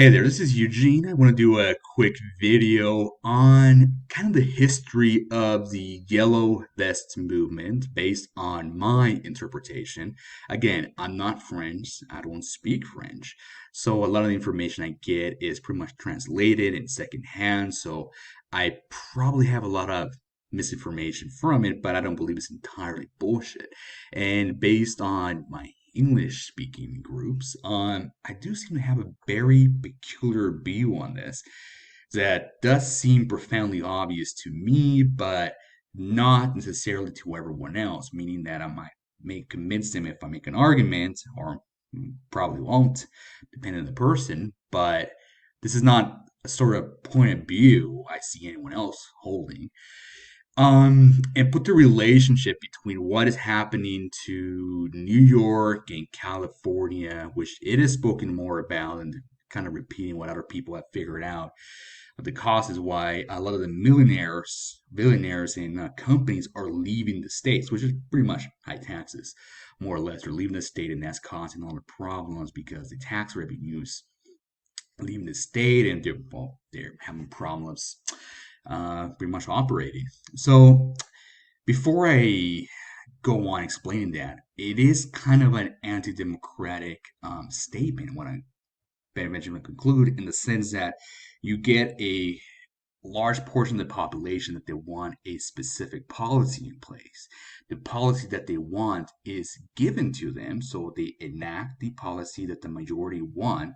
Hey there, this is Eugene. I want to do a quick video on kind of the history of the Yellow Vest movement based on my interpretation. Again, I'm not French, I don't speak French, so a lot of the information I get is pretty much translated in secondhand, so I probably have a lot of misinformation from it, but I don't believe it's entirely bullshit. And based on my English speaking groups, I do seem to have a very peculiar view on this that does seem profoundly obvious to me, but not necessarily to everyone else, meaning that I might may convince them if I make an argument, or probably won't, depending on the person, but this is not a sort of point of view I see anyone else holding. And put the relationship between what is happening to New York and California, which it is spoken more about, and kind of repeating what other people have figured out. The cause is why a lot of the billionaires, and companies are leaving the states, which is pretty much high taxes, more or less. They're leaving the state, and that's causing all the problems because the tax revenues leaving the state, and they're having problems pretty much operating. So before I go on explaining that, it is kind of an anti-democratic statement when I eventually conclude, in the sense that you get a large portion of the population that they want a specific policy in place. The policy that they want is given to them, so they enact the policy that the majority want,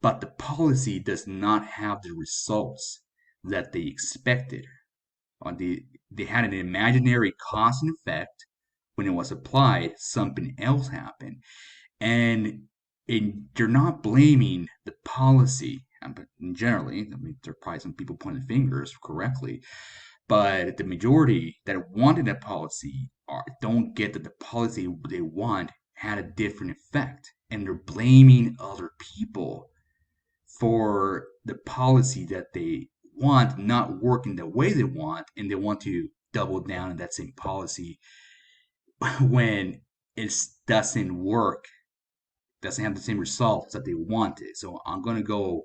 but the policy does not have the results that they expected. They had an imaginary cause and effect. When it was applied, something else happened. And you're not blaming the policy, but generally, I mean, there are probably some people pointing fingers correctly, but the majority that wanted that policy don't get that the policy they want had a different effect. And they're blaming other people for the policy that they want not working the way they want, and they want to double down on that same policy when it doesn't work, doesn't have the same results that they wanted. So I'm going to go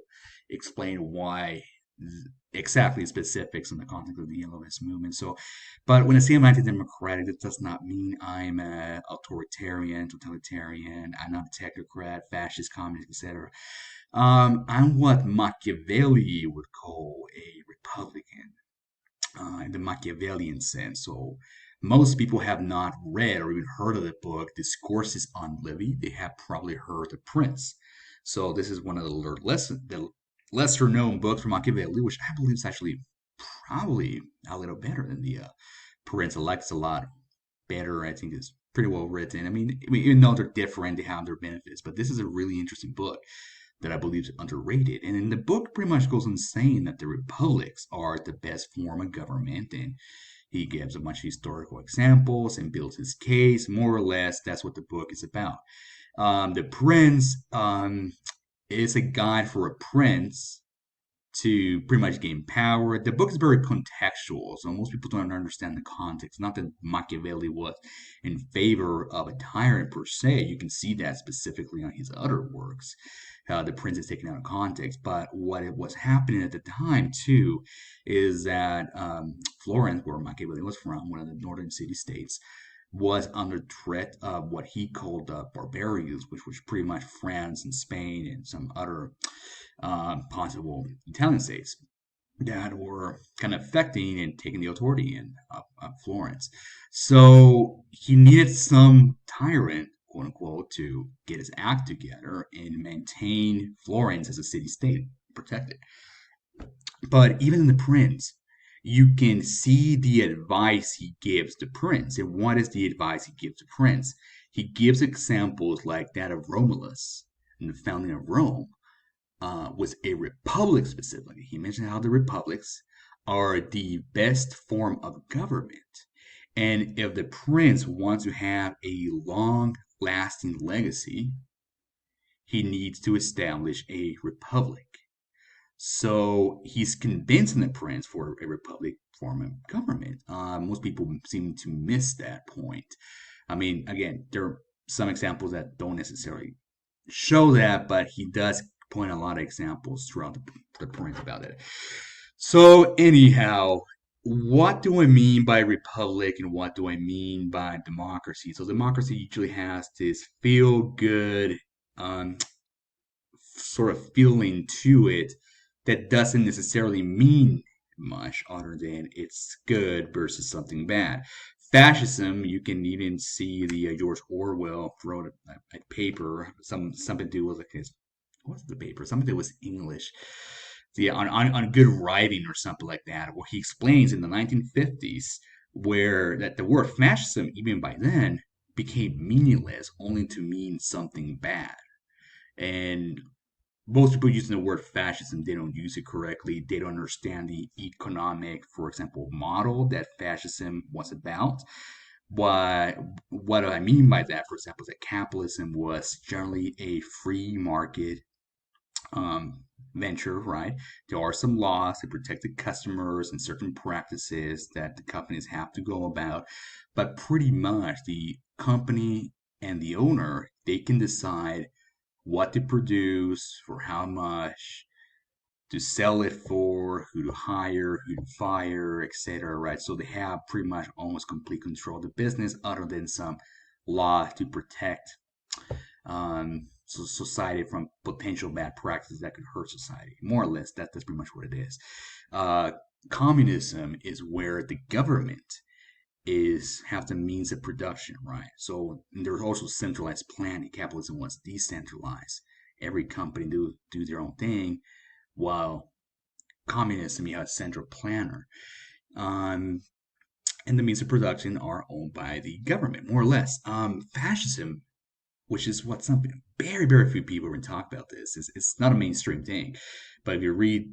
explain why exactly specifics in the context of the Yellow Vest movement. So, but when I say I'm anti-democratic, that does not mean I'm a authoritarian, totalitarian, I'm not a technocrat, fascist, communist, etc. I'm what Machiavelli would call a Republican, in the Machiavellian sense. So most people have not read or even heard of the book Discourses on Livy. They have probably heard The Prince. So this is one of the lesser known books from Machiavelli, which I believe is actually probably a little better than the Prince. I like it a lot better. I think it's pretty well written. I mean, even though they're different, they have their benefits. But this is a really interesting book that I believe is underrated. And in the book, pretty much goes on saying that the republics are the best form of government, and he gives a bunch of historical examples and builds his case. More or less, that's what the book is about. The Prince is a guide for a prince to pretty much gain power. The book is very contextual, so most people don't understand the context. Not that Machiavelli was in favor of a tyrant per se. You can see that specifically on his other works. The prince is taken out of context. But what it was happening at the time, too, is that Florence, where Machiavelli was from, one of the northern city-states, was under threat of what he called barbarians, which was pretty much France and Spain and some other possible Italian states that were kind of affecting and taking the authority in of Florence. So he needed some tyrant, quote unquote, to get his act together and maintain Florence as a city state, protected. But even in the Prince, you can see the advice he gives the Prince. And what is the advice he gives the Prince? He gives examples like that of Romulus and the founding of Rome, was a republic specifically. He mentioned how the republics are the best form of government. And if the prince wants to have a long lasting legacy, he needs to establish a republic. So he's convincing the prince for a republic form of government. Most people seem to miss that point. I mean, again, there are some examples that don't necessarily show that, but he does point a lot of examples throughout the point about it. So anyhow, what do I mean by republic and what do I mean by democracy? So democracy usually has this feel good um, sort of feeling to it that doesn't necessarily mean much other than it's good versus something bad. Fascism, you can even see the George Orwell wrote a paper, something to do with like his, what's the paper? Something that was English, yeah, on good writing or something like that, where he explains in the 1950s where that the word fascism, even by then, became meaningless, only to mean something bad. And most people using the word fascism, they don't use it correctly. They don't understand the economic, for example, model that fascism was about. Why, what do I mean by that, for example, is that capitalism was generally a free market venture, right? There are some laws to protect the customers and certain practices that the companies have to go about, but pretty much the company and the owner, they can decide what to produce, for how much, to sell it for, who to hire, who to fire, etc. Right? So they have pretty much almost complete control of the business, other than some law to protect society from potential bad practices that could hurt society. More or less, that's pretty much what it is. Uh, Communism is where the government is have the means of production, right? So there's also centralized planning. Capitalism was decentralized. Every company do their own thing, while communism you have a central planner. Um, and the means of production are owned by the government, more or less. Fascism, which is what some very few people even talk about this. It's not a mainstream thing, but if you read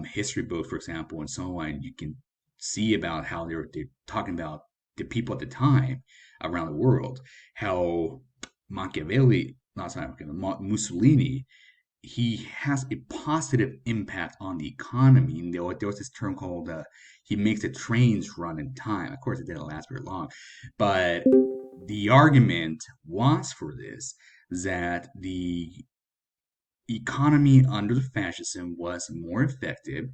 history books, for example, and so on, you can see about how they're talking about the people at the time around the world, how Machiavelli, not sorry, Mussolini, he has a positive impact on the economy. And there was this term called he makes the trains run in time. Of course, it didn't last very long, but the argument was for this that the economy under the fascism was more effective,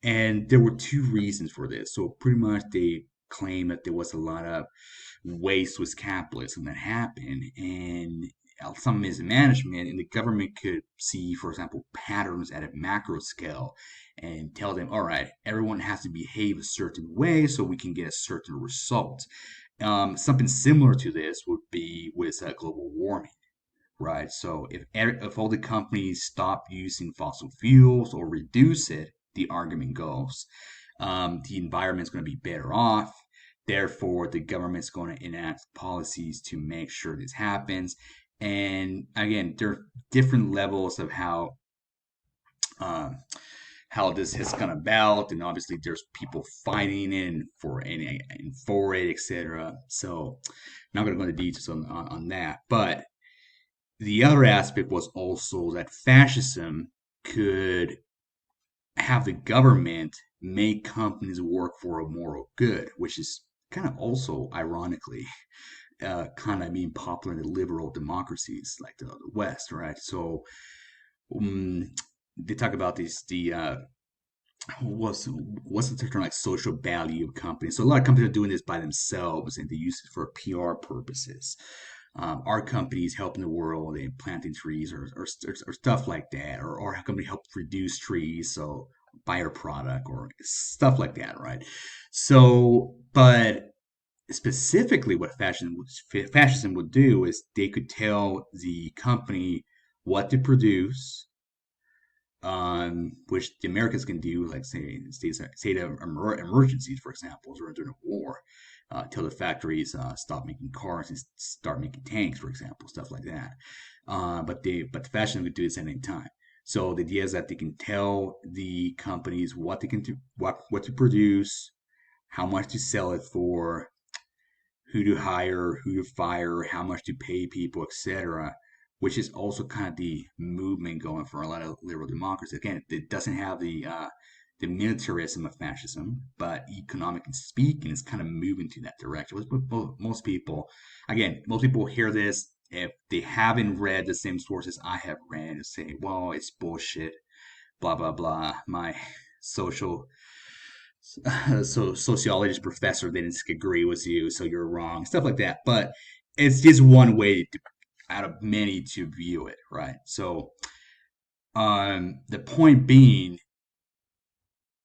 and there were two reasons for this. So pretty much they claim that there was a lot of waste with capitalism that happened, and some mismanagement, and the government could see, for example, patterns at a macro scale and tell them, all right, everyone has to behave a certain way so we can get a certain result. Something similar to this would be with global warming, right? So if all the companies stop using fossil fuels or reduce it, the argument goes, the environment's going to be better off. Therefore, the government's going to enact policies to make sure this happens. And again, there are different levels of uh, how this has gone about, and obviously there's people fighting in for it, etc. So I'm not going to go into details on that, but the other aspect was also that fascism could have the government make companies work for a moral good, which is kind of also ironically kind of being popular in the liberal democracies like the West, right? So um, they talk about this what's the term, like social value of companies. So a lot of companies are doing this by themselves and they use it for PR purposes. Our companies helping the world and planting trees or stuff like that, or our company help reduce trees, so buy our product or stuff like that, right? So, but specifically, what fascism would do is they could tell the company what to produce, which the Americans can do, like say to emergencies, for example, or during a war, tell the factories stop making cars and start making tanks, for example, stuff like that. But the fashion would do this at any time. So the idea is that they can tell the companies what they can do, what to produce, how much to sell it for, who to hire, who to fire, how much to pay people, etc., which is also kind of the movement going for a lot of liberal democracy. Again, it doesn't have the militarism of fascism, but economically speaking, it's kind of moving to that direction. Most people, again, most people hear this, if they haven't read the same sources I have read, and say, well, it's bullshit, blah blah blah. My social sociology professor didn't agree with you, so you're wrong, stuff like that. But it's just one way to, out of many to view it, right? So the point being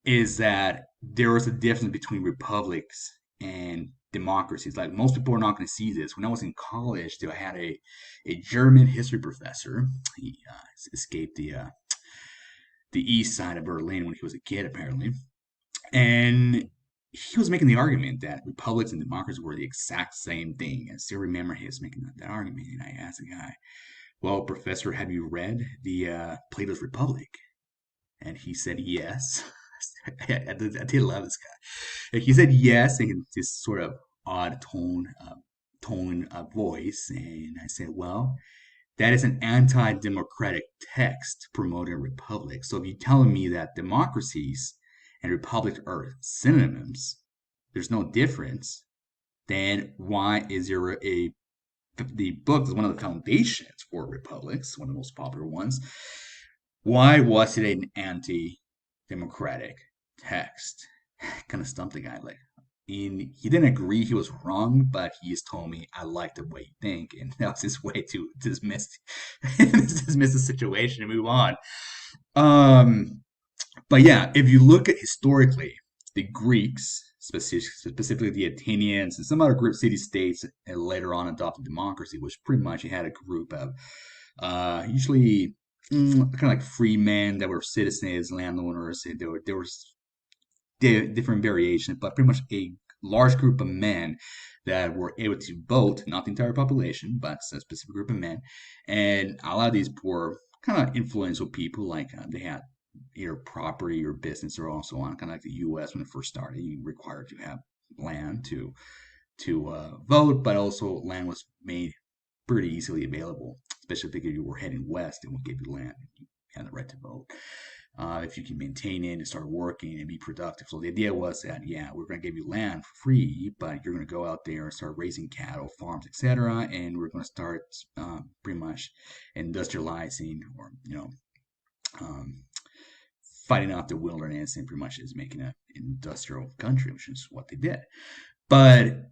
is that there is a difference between republics and democracies. Like most people are not going to see this. When I was in college, I had a German history professor. He escaped the east side of Berlin when he was a kid, apparently, and he was making the argument that republics and democracies were the exact same thing. I still remember his making that argument, and I asked the guy, "Well, professor, have you read the Plato's Republic?" And he said yes. I did love this guy. And he said yes in this sort of odd tone of voice, and I said, well, that is an anti-democratic text promoting a republic. So if you're telling me that democracies and republics are synonyms, there's no difference, then why is there the book is one of the foundations for republics, one of the most popular ones. Why was it an anti-democratic text? Kind of stumped the guy. Like, he didn't agree he was wrong, but he just told me I like the way you think, and that was his way to dismiss the situation and move on. Um, but yeah, if you look at historically, the Greeks, specifically the Athenians, and some other group city-states later on adopted democracy, which pretty much you had a group of usually kind of like free men that were citizens, landowners. And there was different variations, but pretty much a large group of men that were able to vote, not the entire population, but a specific group of men. And a lot of these were kind of influential people, like they had either property or business or also on, kind of like the U.S. when it first started. You required to have land to vote, but also land was made pretty easily available, especially if you were heading west and would give you land. You had the right to vote. If you can maintain it and start working and be productive. So the idea was that, yeah, we're going to give you land for free, but you're going to go out there and start raising cattle, farms, etc., and we're going to start pretty much industrializing or, um, fighting off the wilderness and pretty much is making an industrial country, which is what they did. But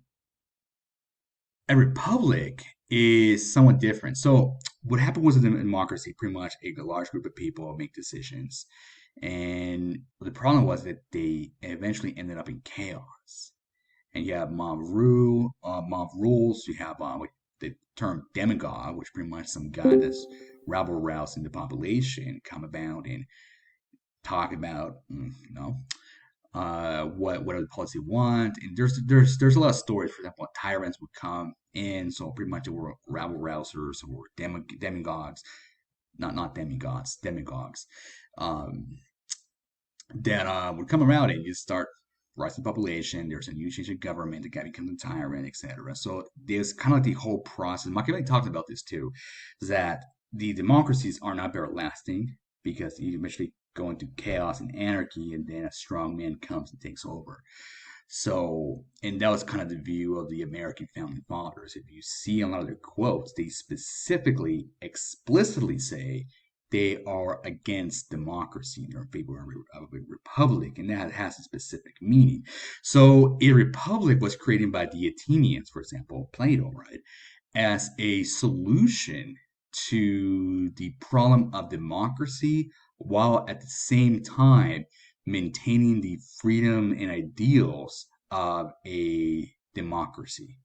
a republic is somewhat different. So what happened was in a democracy, pretty much a large group of people make decisions, and the problem was that they eventually ended up in chaos. And you have mob rules. You have the term demagogue, which pretty much some guy that's rabble rousing the population come about and talk about, whatever the policy want. And there's a lot of stories. For example, tyrants would come in, so pretty much they were rabble rousers or demagogues, not demigods, demagogues, um, that would come around and you start rising population. There's a new change in government. The guy becomes a tyrant, etc. So there's kind of like the whole process. Machiavelli talked about this too, that the democracies are not very lasting because you eventually go into chaos and anarchy, and then a strong man comes and takes over. So, and that was kind of the view of the American founding fathers. If you see a lot of their quotes, they specifically, explicitly say they are against democracy. They're in favor of a republic, and that has a specific meaning. So, a republic was created by the Athenians, for example, Plato, right, as a solution to the problem of democracy, while at the same time maintaining the freedom and ideals of a democracy,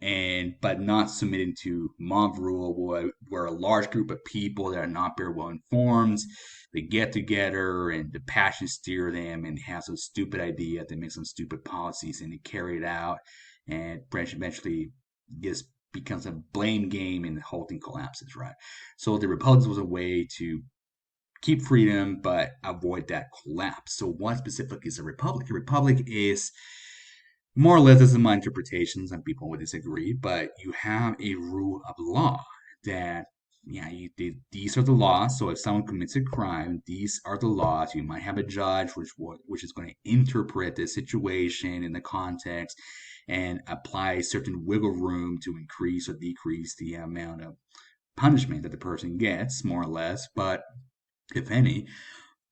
and but not submitting to mob rule, where a large group of people that are not very well informed, they get together and the passion steer them and have some stupid idea, they make some stupid policies and they carry it out, and eventually this becomes a blame game and the whole thing collapses, right? So the republic was a way to keep freedom but avoid that collapse. So what specifically is a republic? A republic is, more or less, this is my interpretation, some people would disagree, but you have a rule of law that yeah, these are the laws. So if someone commits a crime, these are the laws. You might have a judge which is going to interpret the situation in the context and apply certain wiggle room to increase or decrease the amount of punishment that the person gets, more or less, but if any.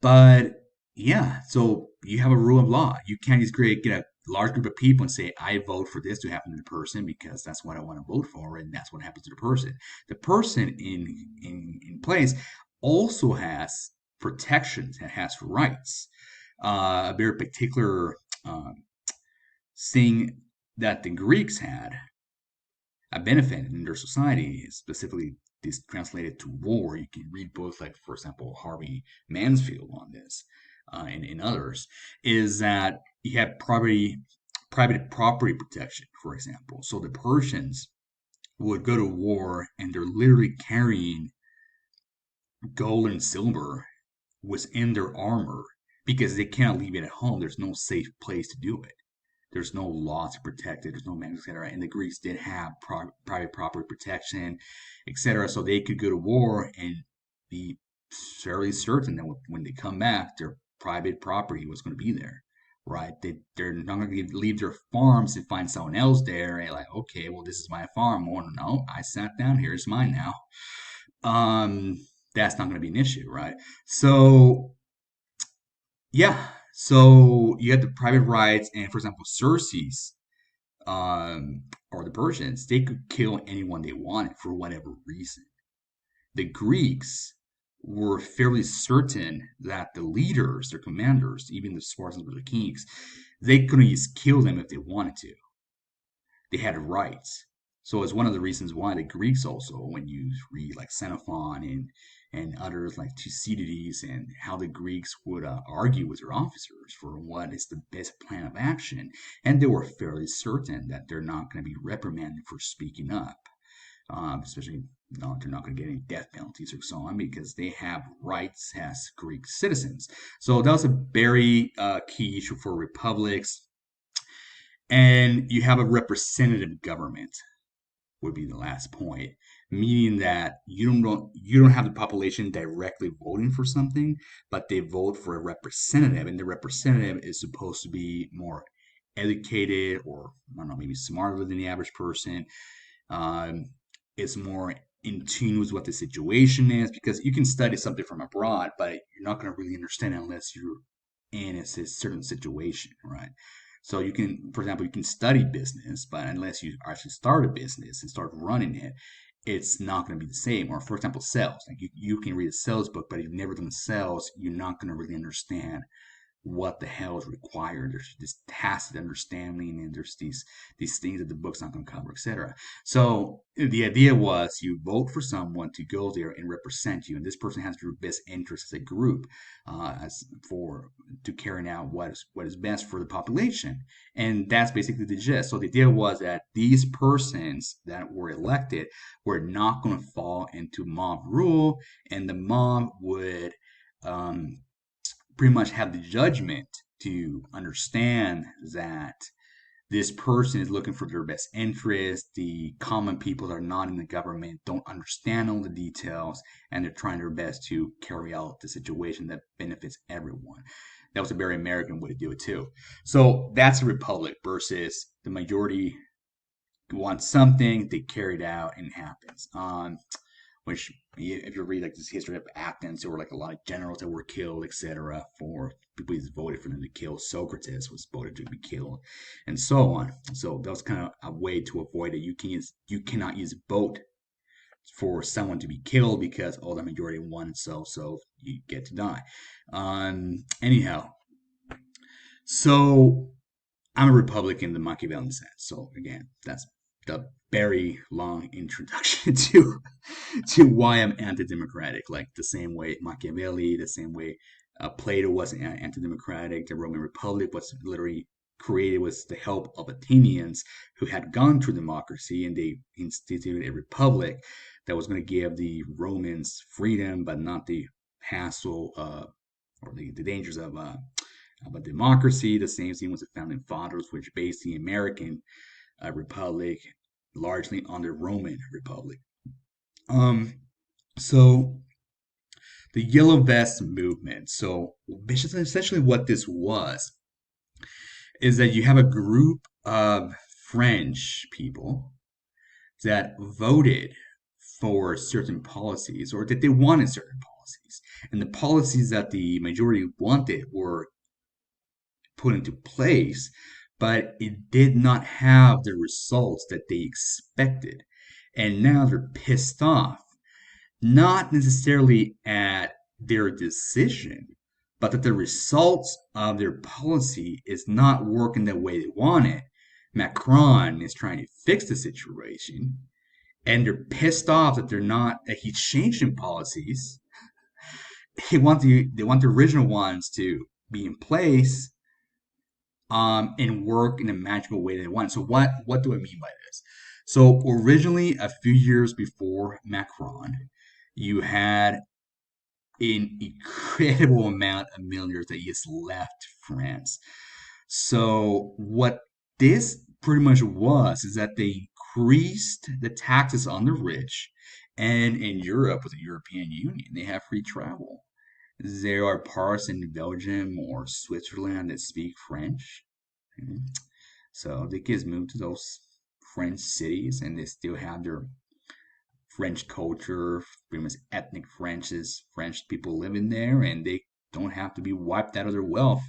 But yeah, so you have a rule of law. You can't just get a large group of people and say, I vote for this to happen to the person because that's what I want to vote for, and that's what happens to the person. The person in place also has protections and has rights. A very particular thing that the Greeks had a benefit in their society, specifically this translated to war. You can read books like, for example, Harvey Mansfield on this, and others, is that you have private property protection, for example. So the Persians would go to war and they're literally carrying gold and silver within their armor because they cannot leave it at home. There's no safe place to do it. There's no law to protect it. There's no manual, etc. And the Greeks did have private property protection, etc. So they could go to war and be fairly certain that when they come back, their private property was going to be there, right? They're not going to leave their farms and find someone else there and like, okay, well, this is my farm. Oh, no, I sat down here. It's mine now. That's not going to be an issue, right? So yeah. So you had the private rights, and for example, Circe's or the Persians, they could kill anyone they wanted for whatever reason. The Greeks were fairly certain that the leaders, their commanders, even the Spartans were the kings, they couldn't just kill them if they wanted to. They had rights. So it's one of the reasons why the Greeks also, when you read like Xenophon and others like Thucydides, and how the Greeks would argue with their officers for what is the best plan of action, and they were fairly certain that they're not going to be reprimanded for speaking up, especially no, they're not going to get any death penalties or so on because they have rights as Greek citizens. So that was a very key issue for republics. And you have a representative government would be the last point, meaning that you don't have the population directly voting for something, but they vote for a representative, and the representative is supposed to be more educated, or I don't know, maybe smarter than the average person. Um, it's more in tune with what the situation is, because you can study something from abroad, but you're not going to really understand it unless you're in a certain situation, right? So you can, for example, you can study business, but unless you actually start a business and start running it, it's not going to be the same. Or for example, sales. Like you can read a sales book, but if you've never done sales, you're not going to really understand what the hell is required. There's this tacit understanding, and there's these things that the book's not going to cover, etc. So the idea was you vote for someone to go there and represent you, and this person has your best interests as a group, as for to carry out what is best for the population, and that's basically the gist. So the idea was that these persons that were elected were not going to fall into mob rule, and the mob would um, pretty much have the judgment to understand that this person is looking for their best interest. The common people that are not in the government don't understand all the details, and they're trying their best to carry out the situation that benefits everyone. That was a very American way to do it too. So that's a republic versus the majority wants something, they carry it out, and it happens. Which if you read like this history of Athens, there were like a lot of generals that were killed, etc. For people who voted for them to kill. Socrates was voted to be killed, and so on. So that was kind of a way to avoid it. You cannot use a vote for someone to be killed because the majority won, so you get to die. Anyhow, so I'm a Republican in the Machiavellian sense. So again, that's the very long introduction to why I'm anti-democratic. Like the same way Machiavelli, the same way Plato was anti-democratic. The Roman Republic was literally created with the help of Athenians who had gone through democracy, and they instituted a republic that was going to give the Romans freedom, but not the hassle or the dangers of a democracy. The same thing was the founding fathers, which based the American republic largely on the Roman republic. Um, So the Yellow Vest movement. So essentially what this was is that you have a group of French people that voted for certain policies or that they wanted certain policies. And the policies that the majority wanted were put into place, but it did not have the results that they expected. And now they're pissed off, not necessarily at their decision, but that the results of their policy is not working the way they want it. Macron is trying to fix the situation, and they're pissed off that they're not that he's changing policies. They want the original ones to be in place, and work in a magical way they want. So what do I mean by this? So originally, a few years before Macron, you had an incredible amount of millionaires that just left France. So what this pretty much was is that they increased the taxes on the rich, and in Europe with the European Union, they have free travel. There are parts in Belgium or Switzerland that speak French. Mhm. So the kids move to those French cities and they still have their French culture, pretty much ethnic French people living there, and they don't have to be wiped out of their wealth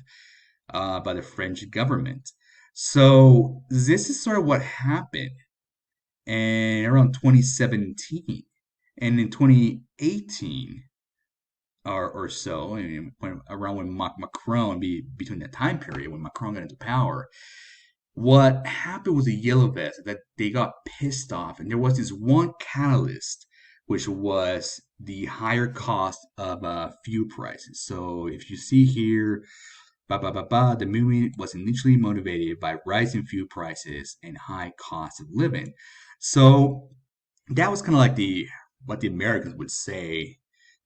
by the French government. So this is sort of what happened and around 2017. And in 2018 or so, and around when Macron, between that time period when Macron got into power, what happened with the Yellow Vest is that they got pissed off, and there was this one catalyst, which was the higher cost of fuel prices. So if you see here, the movement was initially motivated by rising fuel prices and high cost of living. So that was kind of like the what the Americans would say,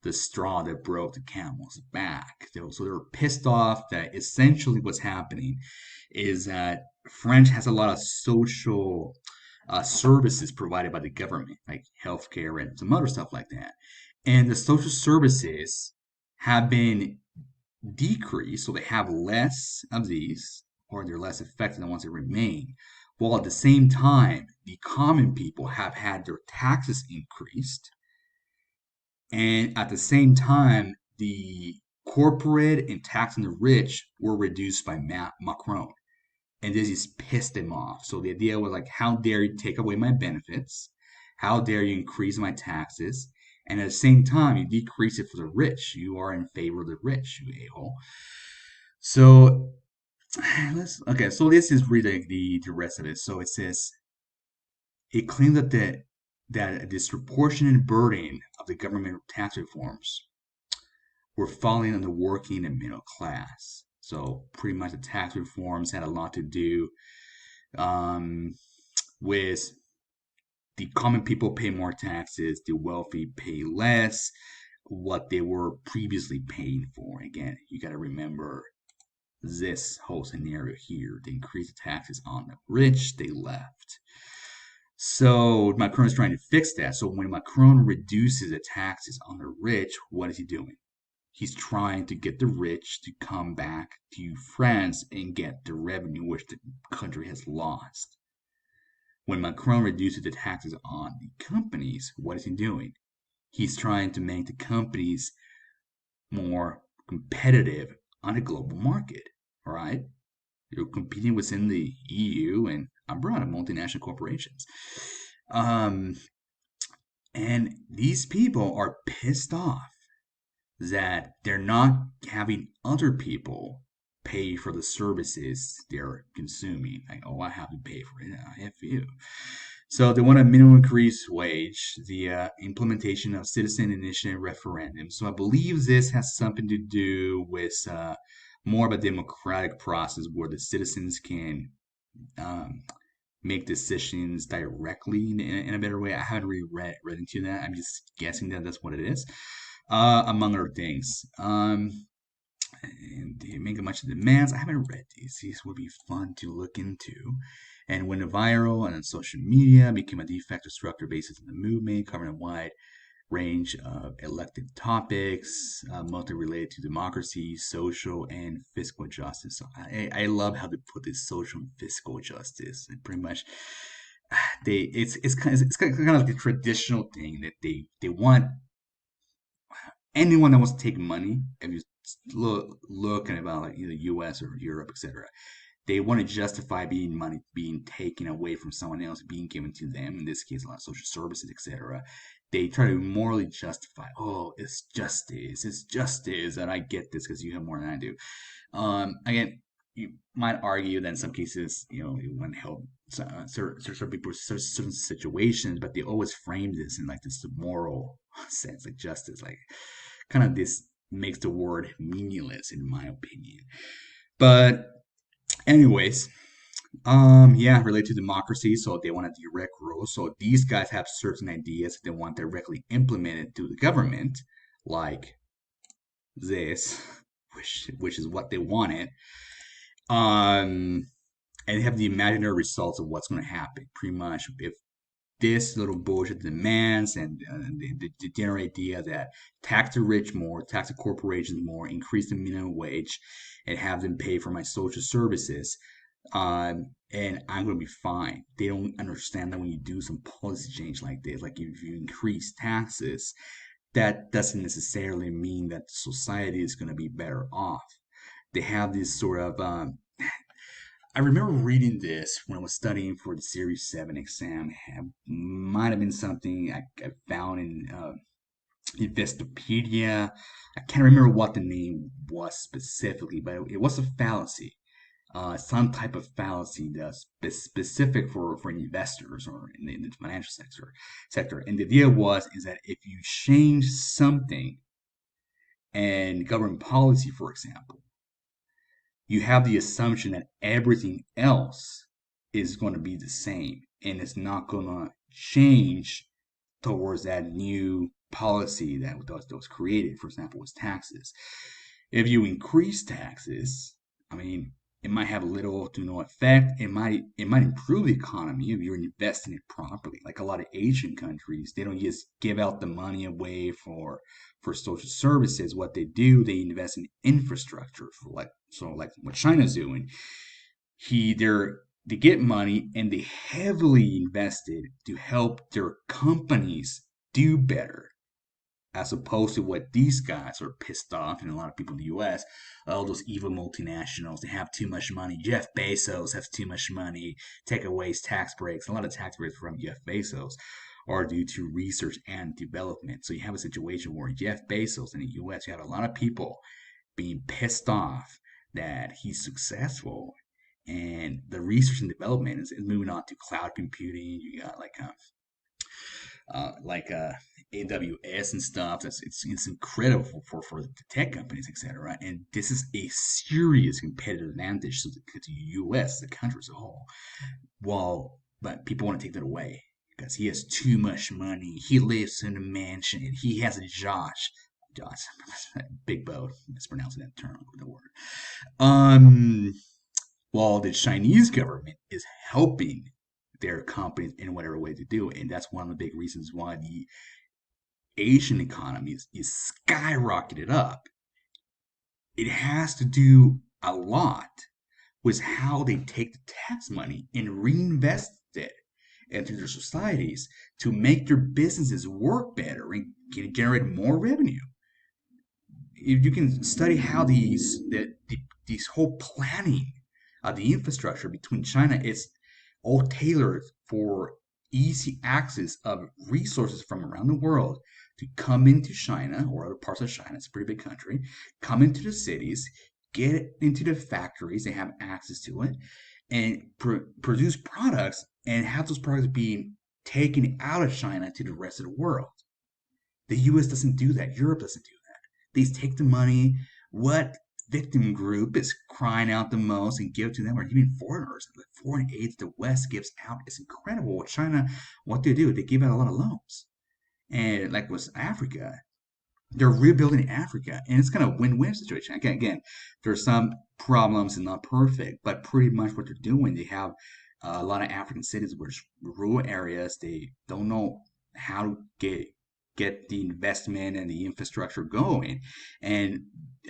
the straw that broke the camel's back. So they were pissed off that essentially what's happening is that French has a lot of social services provided by the government, like healthcare and some other stuff like that. And the social services have been decreased, so they have less of these, or they're less effective than the ones that remain. While at the same time, the common people have had their taxes increased, and at the same time, the corporate and taxing the rich were reduced by Macron. And this just pissed him off. So the idea was like, how dare you take away my benefits? How dare you increase my taxes? And at the same time, you decrease it for the rich. You are in favor of the rich, you a-hole. So let's okay. So this is really the rest of it. So it says it claims that a disproportionate burden of the government tax reforms were falling on the working and middle class. So pretty much the tax reforms had a lot to do um, with the common people pay more taxes, the wealthy pay less, what they were previously paying for. Again, you got to remember this whole scenario here. They increased the taxes on the rich, they left. So Macron is trying to fix that. So when Macron reduces the taxes on the rich, what is he doing? He's trying to get the rich to come back to France and get the revenue which the country has lost. When Macron reduces the taxes on the companies, what is he doing? He's trying to make the companies more competitive on a global market. All right? You're competing within the EU and abroad of multinational corporations. Um, and these people are pissed off that they're not having other people pay for the services they're consuming. Like, oh, I have to pay for it. F you. So they want a minimum increased wage, the implementation of citizen initiative referendum. So I believe this has something to do with more of a democratic process where the citizens can um, make decisions directly in a better way. I haven't really read into that. I'm just guessing that that's what it is, among other things. And they make a bunch of demands. I haven't read these. These would be fun to look into. And went viral and on social media, became a de facto structure basis in the movement, covering a wide range of elected topics, mostly related to democracy, social, and fiscal justice. So I love how they put this social and fiscal justice, and pretty much it's kind of like a traditional thing that they want anyone that wants to take money. If you looking about like the U.S. or Europe, etc., they want to justify being money being taken away from someone else, being given to them. In this case, a lot of social services, etc. They try to morally justify, oh, it's justice that I get this because you have more than I do. Again, you might argue that in some cases, it wouldn't help certain people, certain situations, but they always frame this in like this moral sense, like justice, like kind of this makes the word meaningless in my opinion. But anyways, yeah, related to democracy, so they want a direct rule. So these guys have certain ideas that they want directly implemented to the government, like this, which is what they wanted. Um, and they have the imaginary results of what's going to happen. Pretty much, if this little bullshit demands and the general idea that tax the rich more, tax the corporations more, increase the minimum wage, and have them pay for my social services, and I'm going to be fine. They don't understand that when you do some policy change like this, like if you increase taxes, that doesn't necessarily mean that society is going to be better off. They have this sort of I remember reading this when I was studying for the Series 7 exam. It might have been something I found in Investopedia. I can't remember what the name was specifically, but it was a fallacy. Some type of fallacy that's specific for investors or in the financial sector. And the idea is that if you change something and government policy, for example, you have the assumption that everything else is going to be the same and it's not going to change towards that new policy that was created. For example, was taxes. If you increase taxes, I mean, it might have little to no effect. It might improve the economy if you're investing it properly. Like a lot of Asian countries, they don't just give out the money away for social services. What they do, they invest in infrastructure for like what China's doing. They get money and they heavily invested to help their companies do better, as opposed to what these guys are pissed off, and a lot of people in the US, all those evil multinationals, they have too much money. Jeff Bezos has too much money, take away his tax breaks. A lot of tax breaks from Jeff Bezos are due to research and development. So you have a situation where Jeff Bezos in the US, you have a lot of people being pissed off that he's successful. And the research and development is moving on to cloud computing. You got like AWS and stuff. It's incredible for the tech companies, etc. And this is a serious competitive advantage to the U.S., the country as a whole. But people want to take that away because he has too much money. He lives in a mansion. And he has a Josh, big boat. Mispronouncing that term, the word. Um, while the Chinese government is helping their companies in whatever way to do it. And that's one of the big reasons why the Asian economy is skyrocketed up. It has to do a lot with how they take the tax money and reinvest it into their societies to make their businesses work better and generate more revenue. If you can study how these whole planning of the infrastructure between China is all tailored for easy access of resources from around the world to come into China or other parts of China. It's a pretty big country. Come into the cities, get into the factories, they have access to it, and produce products and have those products being taken out of China to the rest of the world. The US doesn't do that. Europe doesn't do that. They take the money. What victim group is crying out the most and give to them, or even foreigners? The foreign aid the West gives out is incredible. With China, what they do, they give out a lot of loans. And like with Africa, they're rebuilding Africa, and it's kind of a win-win situation. Again, there's some problems and not perfect, but pretty much what they're doing, they have a lot of African cities, which rural areas, they don't know how to get the investment and the infrastructure going. And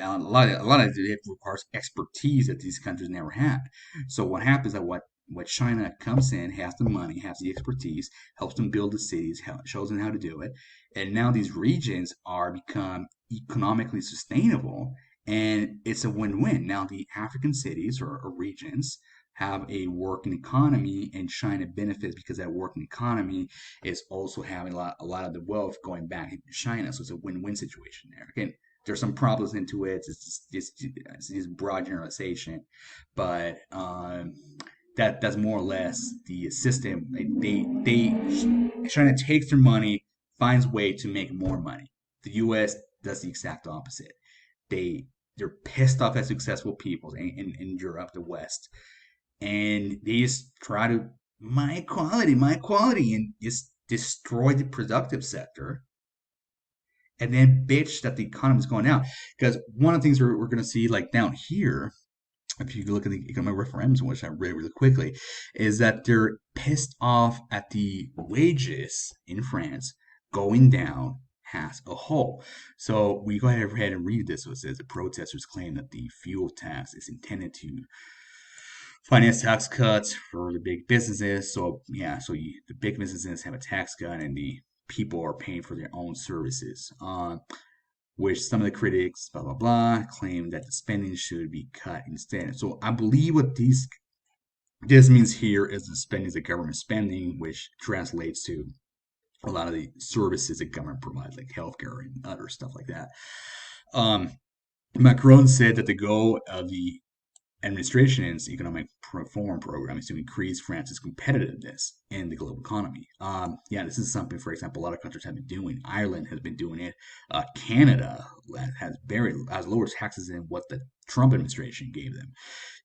a lot of it requires expertise that these countries never had. So what happens that what China comes in, has the money, has the expertise, helps them build the cities, shows them how to do it, and now these regions are become economically sustainable, and it's a win-win. Now the African cities or regions have a working economy, and China benefits because that working economy is also having a lot of the wealth going back into China. So it's a win-win situation there. Again, there's some problems into it. It's just broad generalization, but that's more or less the system. Like they China takes their money, finds way to make more money. The U.S. does the exact opposite. They they're pissed off at successful people in Europe, the West, and they just try to my quality, and just destroy the productive sector, and then bitch that the economy is going down. Because one of the things we're going to see, like down here, if you look at the economic referendum, which I read really quickly, is that they're pissed off at the wages in France going down as a whole. So we go ahead and read this. So it says the protesters claim that the fuel tax is intended to finance tax cuts for the big businesses. So yeah, the big businesses have a tax cut, and the people are paying for their own services. Which some of the critics, blah blah blah, claim that the spending should be cut instead. So I believe what this means here is the spending is the government spending, which translates to a lot of the services the government provides, like healthcare and other stuff like that. Um, Macron said that the goal of the administration's economic reform program is to increase France's competitiveness in the global economy. Yeah, this is something, for example, a lot of countries have been doing. Ireland has been doing it. Canada has lower taxes than what the Trump administration gave them,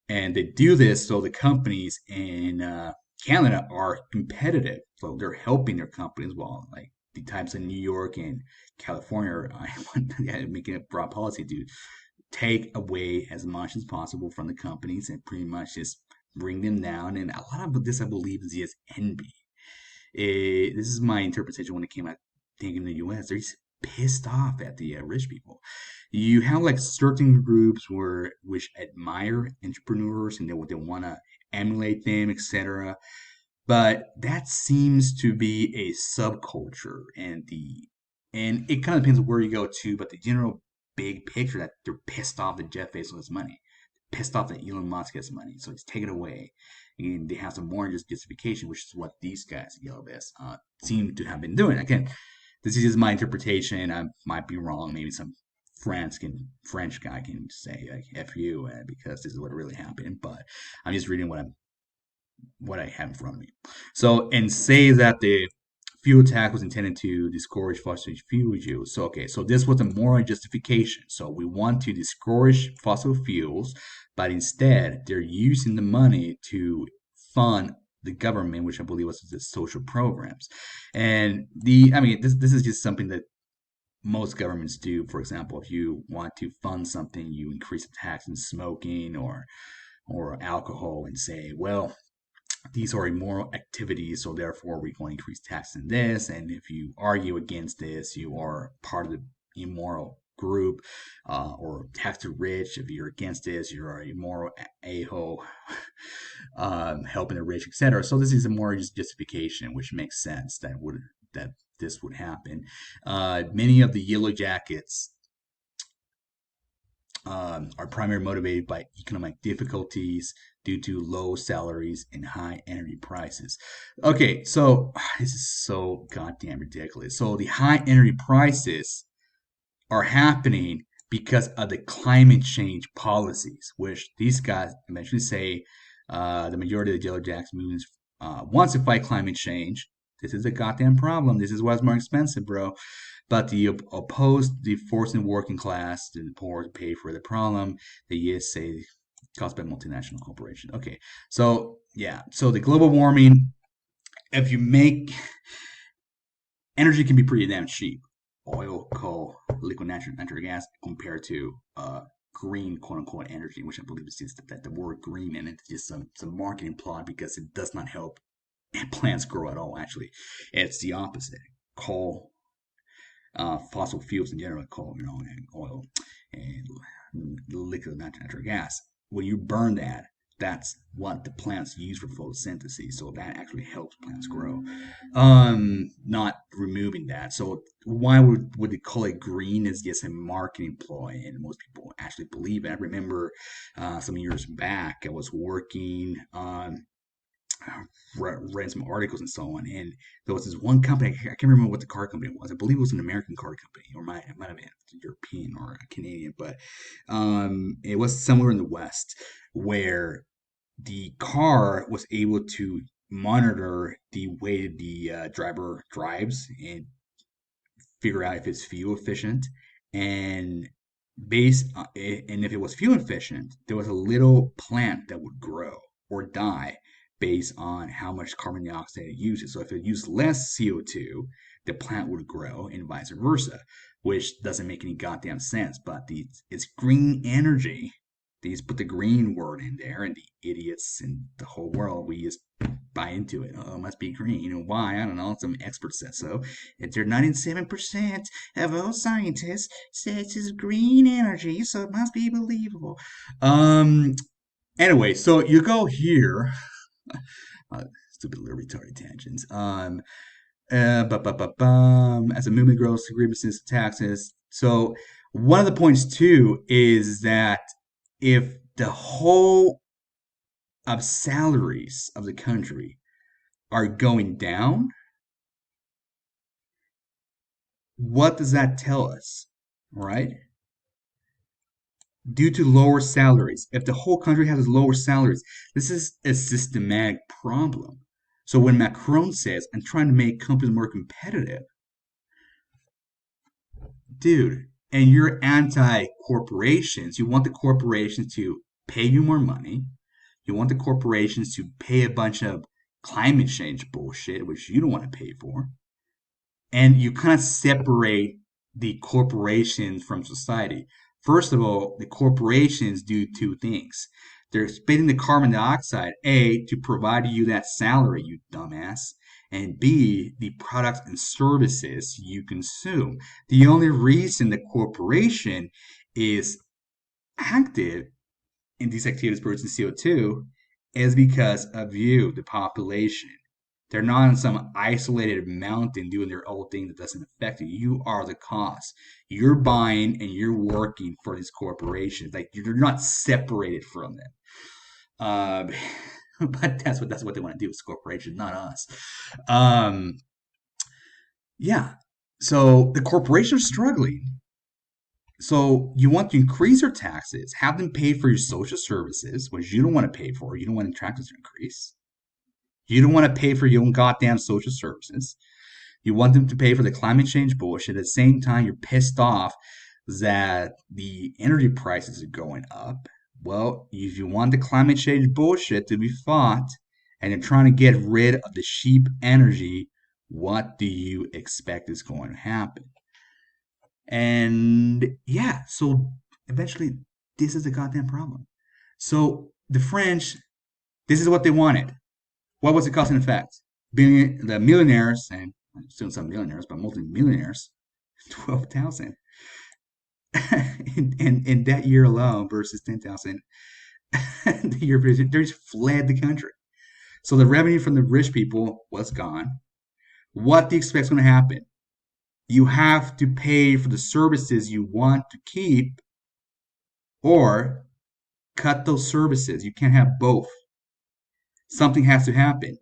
and they do this so the companies in Canada are competitive. So they're helping their companies, well, like the types in New York and California are making a broad policy to take away as much as possible from the companies and pretty much just bring them down. And a lot of this, I believe, is just envy. This is my interpretation when it came out thinking the U.S. They're just pissed off at the rich people. You have like certain groups which admire entrepreneurs and they want to emulate them, etc. But that seems to be a subculture, and it kind of depends on where you go to. But the general big picture that they're pissed off that Jeff Bezos has money, pissed off that Elon Musk has money, so it's taken away, and they have some more justification, which is what these guys, Yellow Vest, seem to have been doing. Again, this is just my interpretation. I might be wrong. Maybe some French guy can say like, "F you," because this is what really happened. But I'm just reading what I have in front of me. So, and say that the fuel tax was intended to discourage fossil fuel use. So, okay, so this was a moral justification. So we want to discourage fossil fuels, but instead they're using the money to fund the government, which I believe was the social programs. And I mean, this is just something that most governments do. For example, if you want to fund something, you increase the tax on smoking or alcohol and say, well, these are immoral activities, so therefore we're going to increase tax in this. And if you argue against this, you are part of the immoral group, or tax the rich. If you're against this, you're a immoral a-hole, helping the rich, etc. So this is a moral justification, which makes sense that this would happen. Many of the yellow jackets are primarily motivated by economic difficulties due to low salaries and high energy prices. Okay, so this is so goddamn ridiculous. So the high energy prices are happening because of the climate change policies, which these guys eventually say the majority of the Yellow Jacks movements wants to fight climate change. This is a goddamn problem. This is why it's more expensive, bro. But the opposed the forcing working class and the poor to pay for the problem. They yes say caused by multinational corporation. Okay, so yeah, so the global warming. If you make energy can be pretty damn cheap. Oil, coal, liquid natural gas compared to green quote unquote energy, which I believe is just that the word green, and it's just some marketing plot because it does not help plants grow at all. Actually, it's the opposite. Coal fossil fuels in general, coal, and oil, and liquid natural gas. When you burn that, that's what the plants use for photosynthesis. So that actually helps plants grow. Not removing that. So why would they call it green? Is just a marketing ploy, and most people actually believe it. I remember some years back, I was working on read some articles and so on. And there was this one company, I can't remember what the car company was. I believe it was an American car company, or it might have been European or Canadian, but it was somewhere in the West where the car was able to monitor the way the driver drives and figure out if it's fuel efficient. And and if it was fuel efficient, there was a little plant that would grow or die based on how much carbon dioxide it uses. So if it used less CO2, the plant would grow and vice versa, which doesn't make any goddamn sense. But it's green energy. They just put the green word in there, and the idiots in the whole world, we just buy into it. Oh, it must be green. Why? I don't know. Some expert said so. It's 97% of all scientists say it is green energy, so it must be believable. Um. Anyway, so you go here. Stupid little retarded tangents. As a movement grows, grievances, taxes. So one of the points too is that if the whole of salaries of the country are going down, what does that tell us? Right? Due to lower salaries. If the whole country has lower salaries, this is a systematic problem. So when Macron says, I'm trying to make companies more competitive, dude, and you're anti corporations, you want the corporations to pay you more money, you want the corporations to pay a bunch of climate change bullshit, which you don't want to pay for, and you kind of separate the corporations from society. First of all, the corporations do two things. They're spitting the carbon dioxide, A, to provide you that salary, you dumbass, and B, the products and services you consume. The only reason the corporation is active in these activities producing CO2 is because of you, the population. They're not on some isolated mountain doing their own thing that doesn't affect you. You are the cause. You're buying and you're working for these corporations. Like you're not separated from them. Um, but that's what they want to do with corporations, not us. Um, yeah. So the corporations are struggling. So you want to increase your taxes, have them pay for your social services, which you don't want to pay for. You don't want taxes to increase. You don't want to pay for your own goddamn social services. You want them to pay for the climate change bullshit. At the same time, you're pissed off that the energy prices are going up. Well, if you want the climate change bullshit to be fought and you're trying to get rid of the cheap energy, what do you expect is going to happen? And yeah, so eventually, this is the goddamn problem. So the French, this is what they wanted. What was the cause and effect? The millionaires, and still some millionaires, but mostly millionaires, 12,000 in that year alone versus 10,000 the year previous. They just fled the country. So the revenue from the rich people was gone. What do you expect is going to happen? You have to pay for the services you want to keep or cut those services. You can't have both. Something has to happen.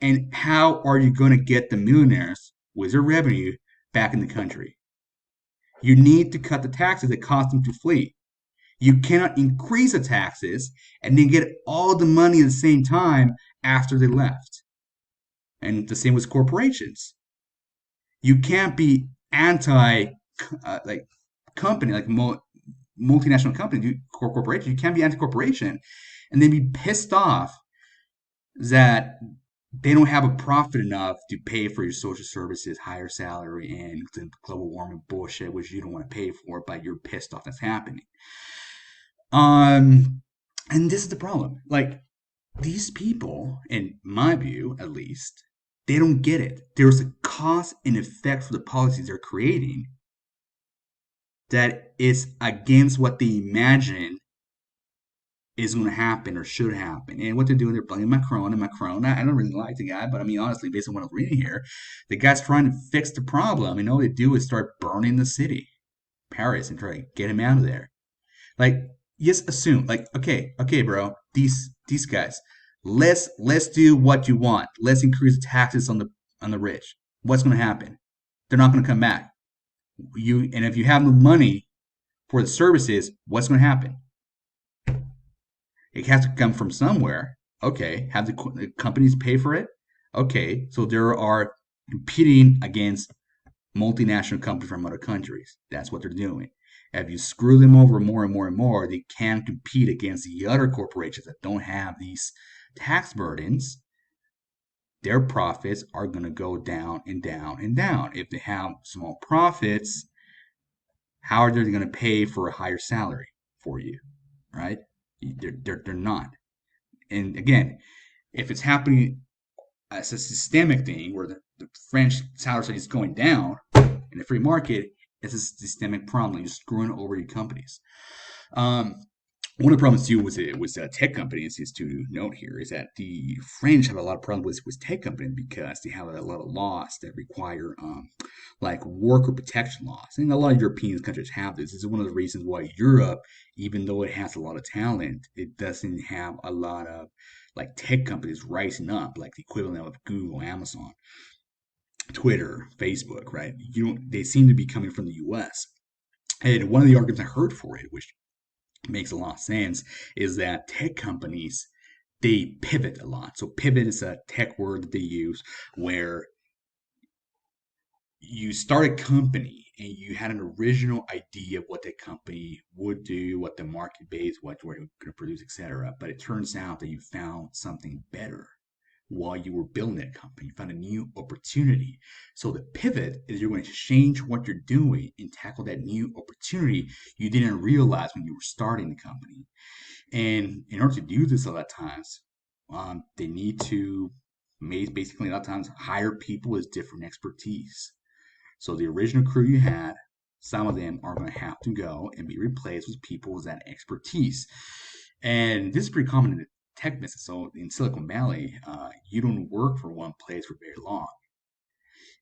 And how are you going to get the millionaires with their revenue back in the country? You need to cut the taxes that cost them to flee. You cannot increase the taxes and then get all the money at the same time after they left. And the same with corporations. You can't be anti like company, like multinational company, corporation. You can't be anti-corporation and then be pissed off that they don't have a profit enough to pay for your social services, higher salary, and the global warming bullshit, which you don't want to pay for, but you're pissed off that's happening. Um, and this is the problem. Like these people, in my view, at least, they don't get it. There's a cause and effect for the policies they're creating, that is against what they imagine is going to happen or should happen. And what they're doing, they're blaming Macron. And Macron, I don't really like the guy, but I mean, honestly, based on what I'm reading here, the guy's trying to fix the problem. And all they do is start burning the city, Paris, and try to get him out of there. Like, just assume, like, okay, bro, these guys, let's do what you want. Let's increase the taxes on the rich. What's going to happen? They're not going to come back. And if you have no money for the services, what's going to happen? It has to come from somewhere. Okay, have the companies pay for it. Okay, so there are competing against multinational companies from other countries. That's what they're doing. If you screw them over more and more and more, they can compete against the other corporations that don't have these tax burdens. Their profits are going to go down and down and down. If they have small profits, how are they going to pay for a higher salary for you, right? They're not. And again, if it's happening as a systemic thing where the French salary is going down in the free market, it's a systemic problem. You're screwing over your companies. Um, One of the problems too was tech companies is to note here is that the French have a lot of problems with tech companies because they have a lot of laws that require like worker protection laws, and a lot of European countries have this. This is one of the reasons why Europe, even though it has a lot of talent, it doesn't have a lot of like tech companies rising up, like the equivalent of Google, Amazon, Twitter, Facebook, right? You don't, they seem to be coming from the U.S. And one of the arguments I heard for it, which makes a lot of sense, is that tech companies they pivot a lot. So pivot is a tech word that they use where you start a company and you had an original idea of what the company would do, what the market base, what we're going to produce, etc. But it turns out that you found something better while you were building that company. You found a new opportunity. So the pivot is you're going to change what you're doing and tackle that new opportunity you didn't realize when you were starting the company. And in order to do this, a lot of times, they need to basically a lot of times hire people with different expertise. So the original crew you had, some of them are going to have to go and be replaced with people with that expertise. And this is pretty common in the tech business. So in Silicon Valley, you don't work for one place for very long.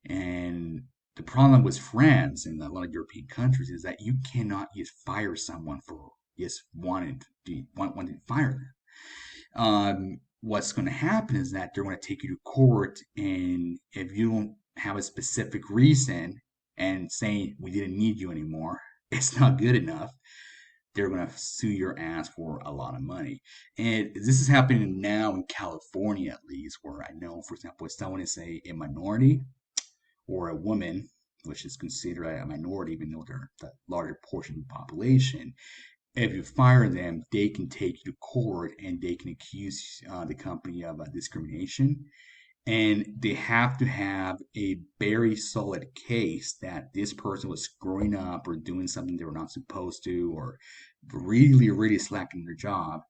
And the problem with France and a lot of European countries is that you cannot just fire someone for just wanting to fire them. What's going to happen is that they're going to take you to court, and if you don't have a specific reason and saying we didn't need you anymore, it's not good enough, they're going to sue your ass for a lot of money. And this is happening now in California, at least, where I know, for example, if someone is a minority or a woman, which is considered a minority, even though they're the larger portion of the population, if you fire them, they can take you to court and they can accuse the company of discrimination. And they have to have a very solid case that this person was screwing up or doing something they were not supposed to, or really, really slacking their job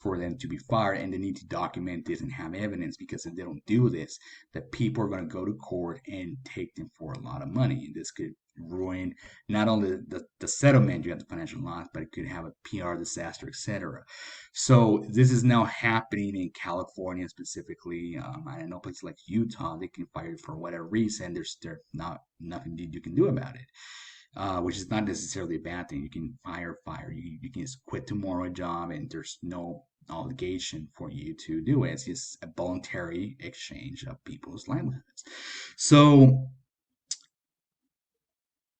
for them to be fired. And they need to document this and have evidence, because if they don't do this, the people are going to go to court and take them for a lot of money. And this could ruin not only the settlement, you have the financial loss, but it could have a PR disaster, etc. So this is now happening in California specifically. I know places like Utah, they can fire you for whatever reason. There's not nothing you can do about it, which is not necessarily a bad thing. You can fire. You can just quit tomorrow a job, and there's no obligation for you to do it. It's just a voluntary exchange of people's livelihoods. So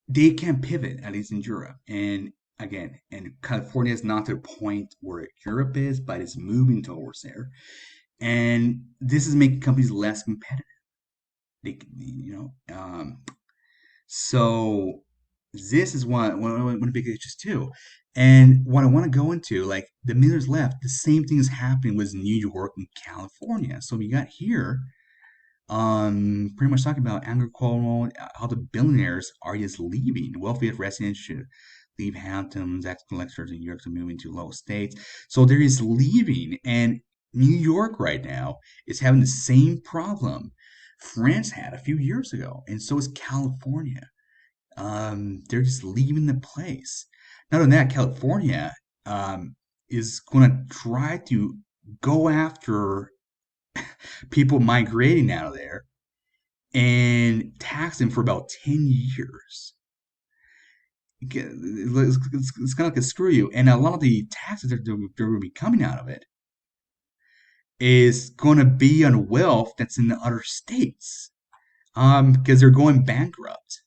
they can pivot, at least in Europe. And again, and California is not to the point where Europe is, but it's moving towards there. And this is making companies less competitive. So this is one of the big issues too. And what I want to go into, like the millers left, the same thing is happening with New York and California. So we got here pretty much talking about Andrew Cuomo, how the billionaires are just leaving. Wealthy residents should leave Hamptons, tax collectors in New York to move into low states. So there is leaving, and New York right now is having the same problem France had a few years ago, and so is California. they're just leaving the place. Not only that, California um, is going to try to go after people migrating out of there and tax them for about 10 years. It's kind of like a screw you. And a lot of the taxes that are going to be coming out of it is going to be on wealth that's in the other states because they're going bankrupt.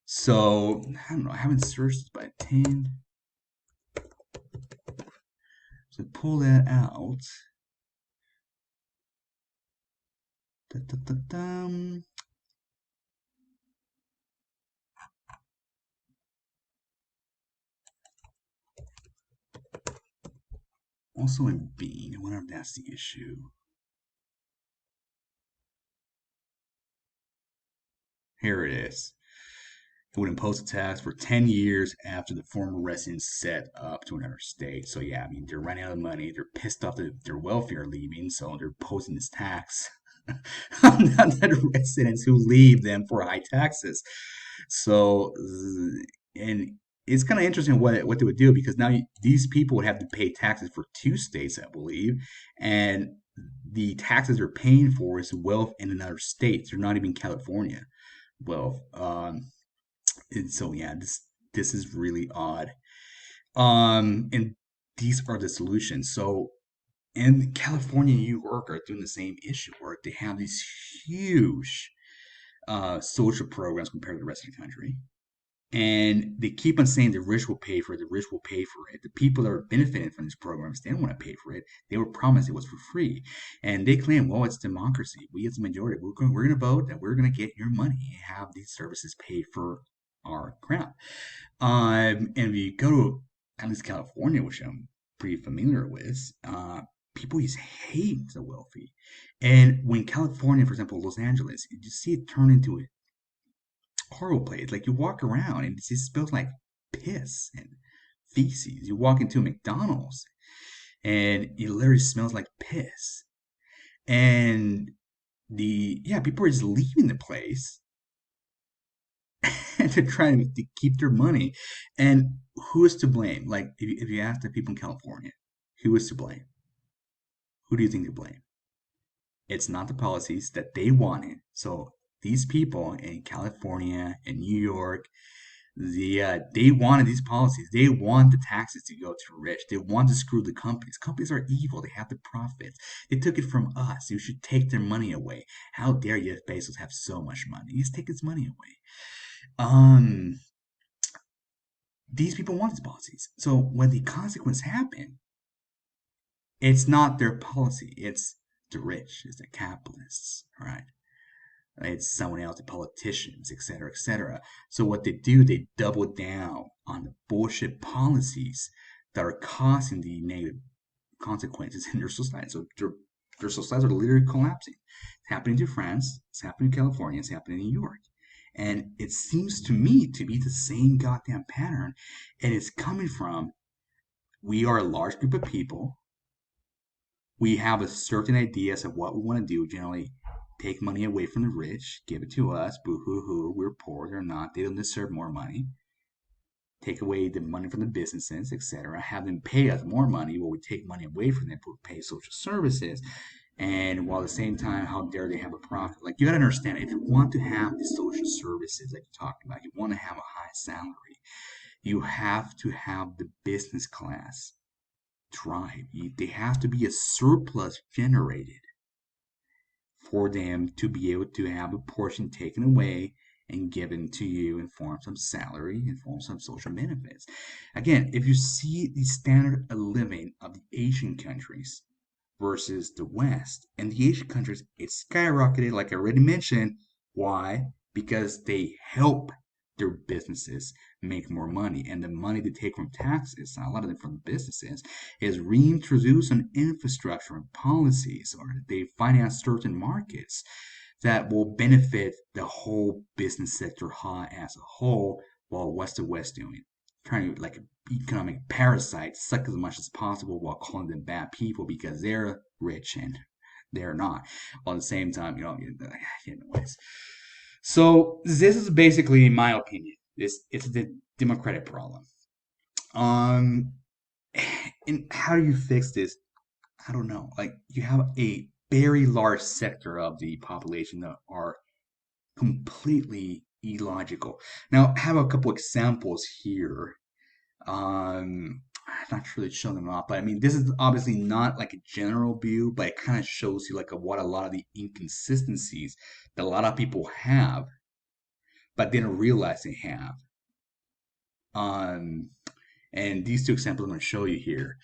So, I don't know. I haven't searched by 10. So pull that out. Da, da, da, da. Also in Bean. I wonder if that's the issue. Here it is. It would impose a tax for 10 years after the former residents set up to another state. So, yeah, I mean, they're running out of money. They're pissed off that their welfare are leaving, so they're imposing this tax on the residents who leave them for high taxes. So, and it's kind of interesting what they would do because now these people would have to pay taxes for two states, I believe, and the taxes they're paying for is wealth in another state. They're not even California wealth. And so yeah, this is really odd. And these are the solutions. So and California and New York are doing the same issue where they have these huge social programs compared to the rest of the country. And they keep on saying the rich will pay for it, the rich will pay for it. The people that are benefiting from these programs, they don't want to pay for it. They were promised it was for free. And they claim, well, it's democracy. We as the majority, we're going to vote and we're going to get your money and have these services paid for our crap. And if you go to at least California, which I'm pretty familiar with, people just hate the wealthy. And when California, for example, Los Angeles, you just see it turn into a horrible place. Like you walk around and it just smells like piss and feces. You walk into a McDonald's and it literally smells like piss. And people are just leaving the place and they're trying to keep their money. And who is to blame? Like, if you ask the people in California, who is to blame? Who do you think to blame? It's not the policies that they wanted. So these people in California and New York, they wanted these policies. They want the taxes to go to the rich. They want to screw the companies. Companies are evil. They have the profits. They took it from us. You should take their money away. How dare Jeff Bezos have so much money? Just take his money away. Um, these people want these policies. So when the consequences happen, it's not their policy. It's the rich. It's the capitalists, right? It's someone else, the politicians, etc., etc. So what they do, they double down on the bullshit policies that are causing the negative consequences in their society. So their societies are literally collapsing. It's happening to France. It's happening in California. It's happening in New York. And it seems to me to be the same goddamn pattern. And it's coming from we are a large group of people. We have a certain ideas of what we want to do. Generally, take money away from the rich, give it to us. Boo hoo hoo. We're poor. They're not. They don't deserve more money. Take away the money from the businesses, etc. Have them pay us more money while we take money away from them to pay social services. And while at the same time, how dare they have a profit? Like you gotta understand, if you want to have the social services that you're talking about, you want to have a high salary, you have to have the business class drive. They have to be a surplus generated for them to be able to have a portion taken away and given to you in forms of salary, in forms of social benefits. Again, if you see the standard of living of the Asian countries versus the West, and the Asian countries, it's skyrocketed, like I already mentioned. Why? Because they help their businesses make more money, and the money they take from taxes, a lot of them from businesses, is reintroduced on infrastructure and policies, or they finance certain markets that will benefit the whole business sector as a whole. While what's the West doing? Trying to like economic parasites suck as much as possible while calling them bad people because they're rich and they're not. While at the same time, anyways. So this is basically, in my opinion, it's the democratic problem. Um, and how do you fix this? I don't know. Like you have a very large sector of the population that are completely illogical. Now, I have a couple examples here. I'm not sure to show them off, but I mean, this is obviously not like a general view, but it kind of shows you like what a lot of the inconsistencies that a lot of people have, but didn't realize they have. Um, and these two examples I'm going to show you here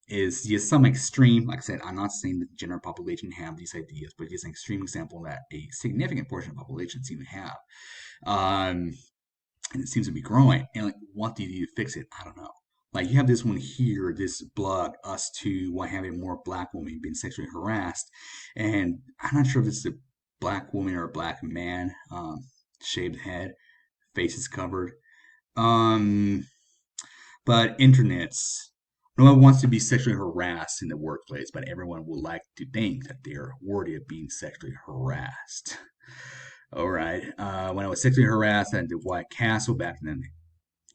is just some extreme. Like I said, I'm not saying that the general population have these ideas, but just an extreme example that a significant portion of the population seem to have. Um, and it seems to be growing. And like, what do you do to fix it? I don't know. Like you have this one here, this blog, us to why having more black women being sexually harassed, and I'm not sure if this is a black woman or a black man, shaved head, face is covered. Um, but internets, no one wants to be sexually harassed in the workplace, but everyone would like to think that they're worthy of being sexually harassed. All right. When I was sexually harassed at the White Castle back then,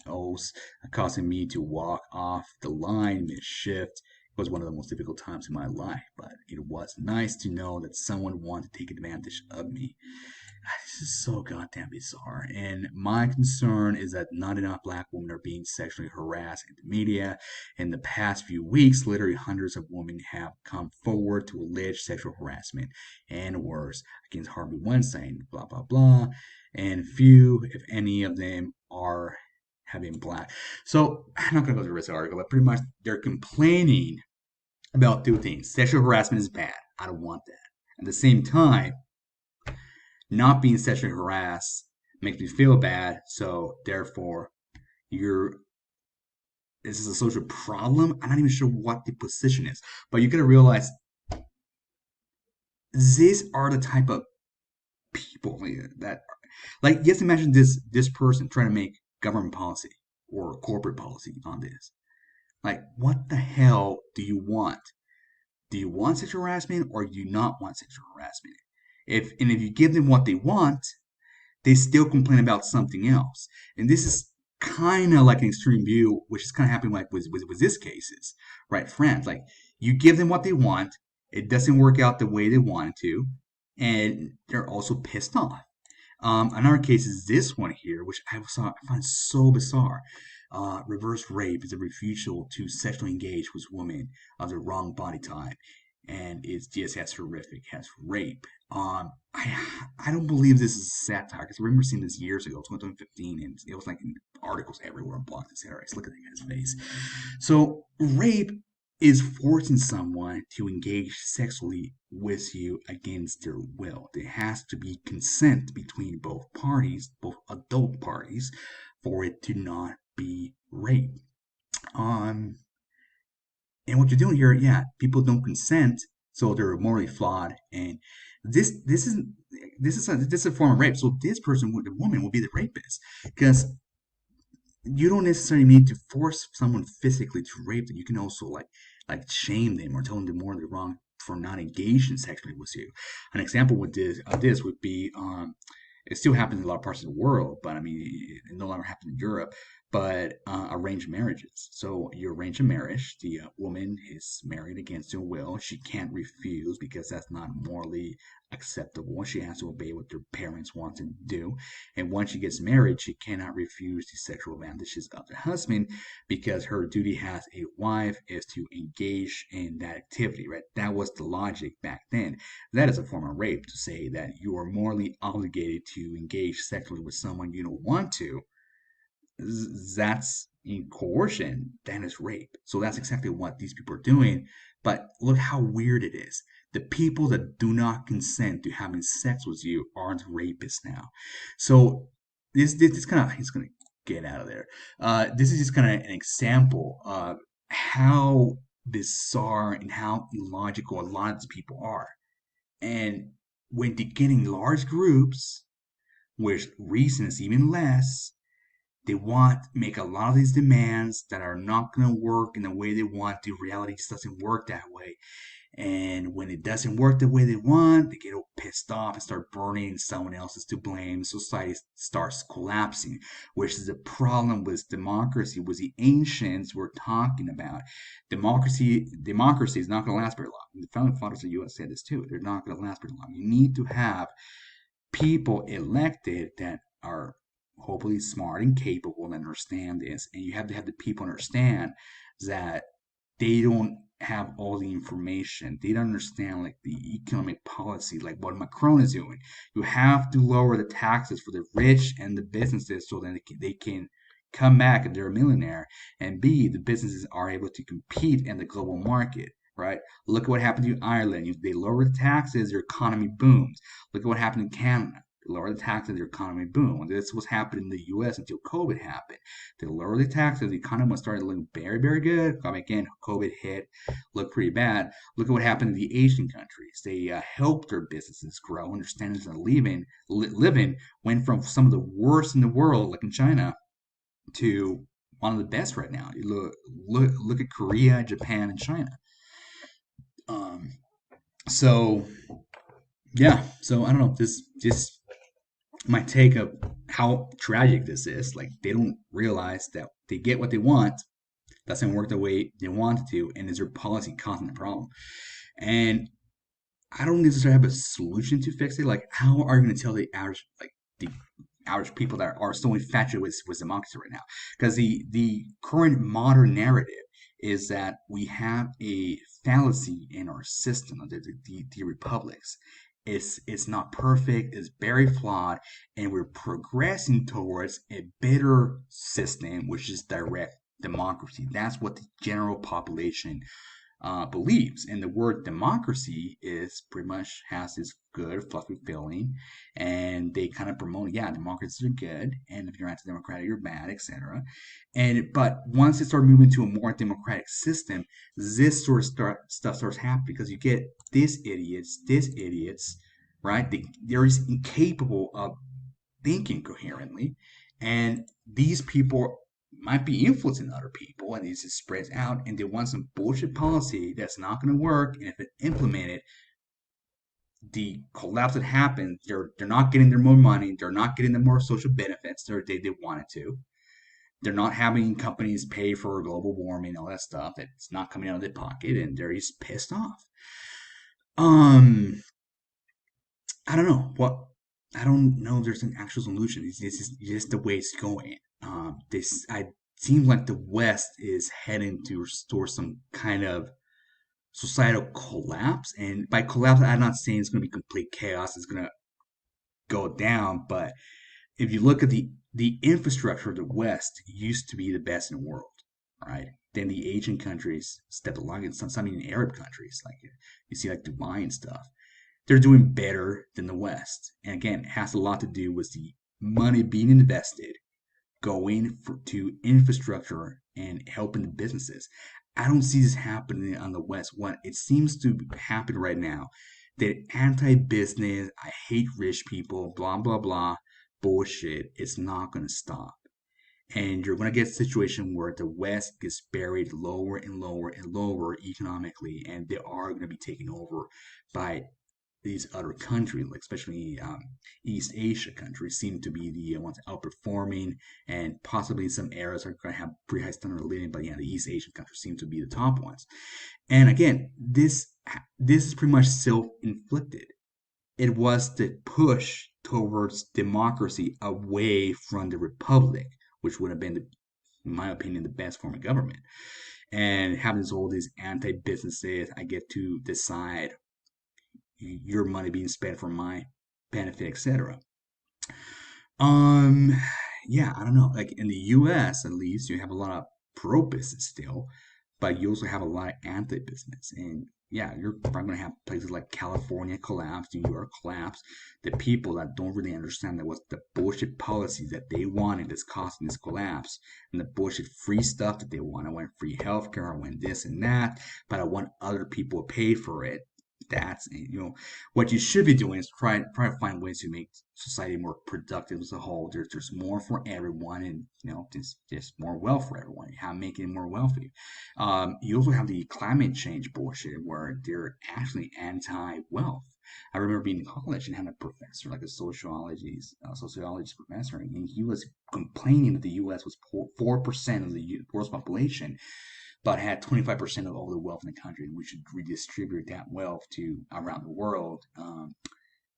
was causing me to walk off the line mid shift. It was one of the most difficult times in my life, but it was nice to know that someone wanted to take advantage of me. This is so goddamn bizarre. And my concern is that not enough black women are being sexually harassed in the media. In the past few weeks, literally hundreds of women have come forward to allege sexual harassment and worse against Harvey Weinstein, blah, blah, blah. And few, if any, of them are having black. So I'm not going to go through the rest of the article, but pretty much they're complaining about two things. Sexual harassment is bad. I don't want that. At the same time, not being sexually harassed makes me feel bad. So therefore, you're this is a social problem. I'm not even sure what the position is, but you gotta realize these are the type of people that, like, just imagine this person trying to make government policy or corporate policy on this. Like, what the hell do you want? Do you want sexual harassment or do you not want sexual harassment? If you give them what they want, they still complain about something else. And this is kind of like an extreme view, which is kind of happening like with this cases, right? Friends, like you give them what they want, it doesn't work out the way they want it to, and they're also pissed off. Another case is this one here, which I find so bizarre. Reverse rape is a refusal to sexually engage with women of the wrong body type, and it's just as horrific as rape. I don't believe this is satire because I remember seeing this years ago, 2015, and it was like in articles everywhere on blogs and salaries. Look at that guy's face. So rape is forcing someone to engage sexually with you against their will. There has to be consent between both parties, both adult parties, for it to not be rape. Um, and what you're doing here, yeah, people don't consent, so they're morally flawed. And this this is this is a form of rape. So this person, the woman, will be the rapist because you don't necessarily need to force someone physically to rape them. You can also like shame them or tell them they're morally wrong for not engaging sexually with you. An example with this would be it still happens in a lot of parts of the world, but I mean it no longer happens in Europe. But arranged marriages. So you arrange a marriage. The woman is married against her will. She can't refuse because that's not morally acceptable. She has to obey what their parents want to do. And once she gets married, she cannot refuse the sexual advantages of the husband because her duty as a wife is to engage in that activity, right? That was the logic back then. That is a form of rape to say that you are morally obligated to engage sexually with someone you don't want to. That's in coercion. That is rape. So that's exactly what these people are doing. But look how weird it is. The people that do not consent to having sex with you aren't rapists now. So this kind of, he's gonna get out of there. This is just kind of an example of how bizarre and how illogical a lot of these people are. And when they get in large groups with reasons even less, They want make a lot of these demands that are not going to work in the way they want to. Reality just doesn't work that way. And when it doesn't work the way they want, they get all pissed off and start burning. Someone else is to blame. Society starts collapsing, which is the problem with democracy. Was the ancients were talking about democracy is not going to last very long. The founding fathers of the U.S. said this too. They're not going to last very long. You need to have people elected that are hopefully smart and capable and understand this, and you have to have the people understand that they don't have all the information. They don't understand like the economic policy, like what Macron is doing. You have to lower the taxes for the rich and the businesses so that they can come back if they're a millionaire, and B, the businesses are able to compete in the global market. Right? Look at what happened to Ireland. They lower the taxes, their economy booms. Look at what happened in Canada. They lower the taxes, their economy boomed. This was happening in the U.S. until COVID happened. They lower the taxes, the economy started looking very, very good. Again, COVID hit, looked pretty bad. Look at what happened in the Asian countries. They helped their businesses grow, and their standards of living went from some of the worst in the world, like in China, to one of the best right now. You look at Korea, Japan, and China. Um, so yeah, so I don't know. This just my take of how tragic this is. Like they don't realize that they get what they want, doesn't work the way they want it to, and is their policy causing the problem? And I don't necessarily have a solution to fix it. Like, how are you going to tell the average people that are so infatuated with democracy right now? Because the current modern narrative is that we have a fallacy in our system, the republics. It's not perfect. It's very flawed, and we're progressing towards a better system, which is direct democracy. That's what the general population believes. And the word democracy is pretty much has this good, fluffy feeling, and they kind of promote, yeah, democracies are good, and if you're anti-democratic, you're bad, etc. And but once it starts moving to a more democratic system, this sort of stuff starts happening because you get these idiots, right? They're just incapable of thinking coherently, and these people might be influencing other people, and it just spreads out, and they want some bullshit policy that's not going to work, and if it's implemented, the collapse that happens, they're not getting their more money, they're not getting the more social benefits they wanted to. They're not having companies pay for global warming, all that stuff that's not coming out of their pocket, and they're just pissed off. Um, I don't know what. I don't know if there's an actual solution. It's just the way it's going. This I seems like the West is heading to restore some kind of societal collapse. And by collapse, I'm not saying it's going to be complete chaos. It's going to go down. But if you look at the infrastructure of the West, used to be the best in the world, right? Then the Asian countries stepped along, and some even Arab countries, like you see, like Dubai and stuff, they're doing better than the West. And again, it has a lot to do with the money being invested to infrastructure and helping the businesses. I don't see this happening on the West. What it seems to happen right now, that anti-business, I hate rich people, blah blah blah, bullshit. It's not going to stop, and you're going to get a situation where the West gets buried lower and lower and lower economically, and they are going to be taken over by these other countries, like especially East Asia countries, seem to be the ones outperforming, and possibly some areas are going to have pretty high standard of living. But yeah, the East Asian countries seem to be the top ones. And again, this is pretty much self-inflicted. It was the push towards democracy away from the republic, which would have been, in my opinion, the best form of government. And having all these anti-businesses, I get to decide your money being spent for my benefit, etc. Um, yeah, I don't know. Like in the U.S., at least, you have a lot of pro business still, but you also have a lot of anti business. And yeah, you're probably going to have places like California collapse, New York collapse. The people that don't really understand that was the bullshit policies that they wanted that's causing this collapse, and the bullshit free stuff that they want. I want free healthcare, I want this and that, but I want other people to pay for it. That's, what you should be doing is try to find ways to make society more productive as a whole. There's more for everyone, and there's more wealth for everyone. You have making it more wealthy. You also have the climate change bullshit where they're actually anti-wealth. I remember being in college and having a professor, like a sociologist professor, and he was complaining that the U.S. was 4% of the world's population, but had 25% of all the wealth in the country. We should redistribute that wealth to around the world,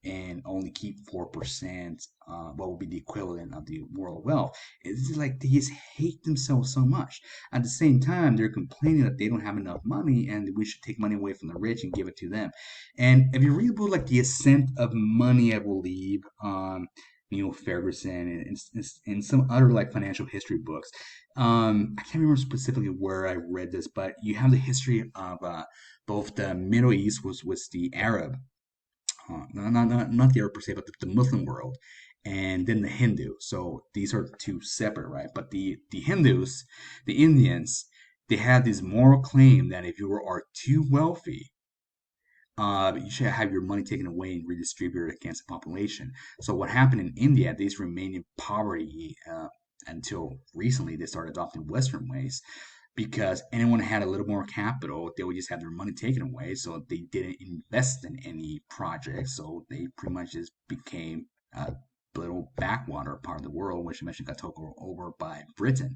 and only keep 4%, what would be the equivalent of the world wealth. It's like they just hate themselves so much. At the same time, they're complaining that they don't have enough money and we should take money away from the rich and give it to them. And if you read about like The Ascent of Money, I believe, Neil Ferguson, and some other like financial history books. I can't remember specifically where I read this, but you have the history of both the Middle East was the Arab, not the Arab per se, but the Muslim world, and then the Hindu. So these are two separate, right? But the Hindus, the Indians, they had this moral claim that if you are too wealthy, you should have your money taken away and redistributed against the population. So what happened in India, they just remained in poverty until recently they started adopting Western ways, because anyone who had a little more capital, they would just have their money taken away. So they didn't invest in any projects. So they pretty much just became a little backwater part of the world, which eventually got taken over by Britain.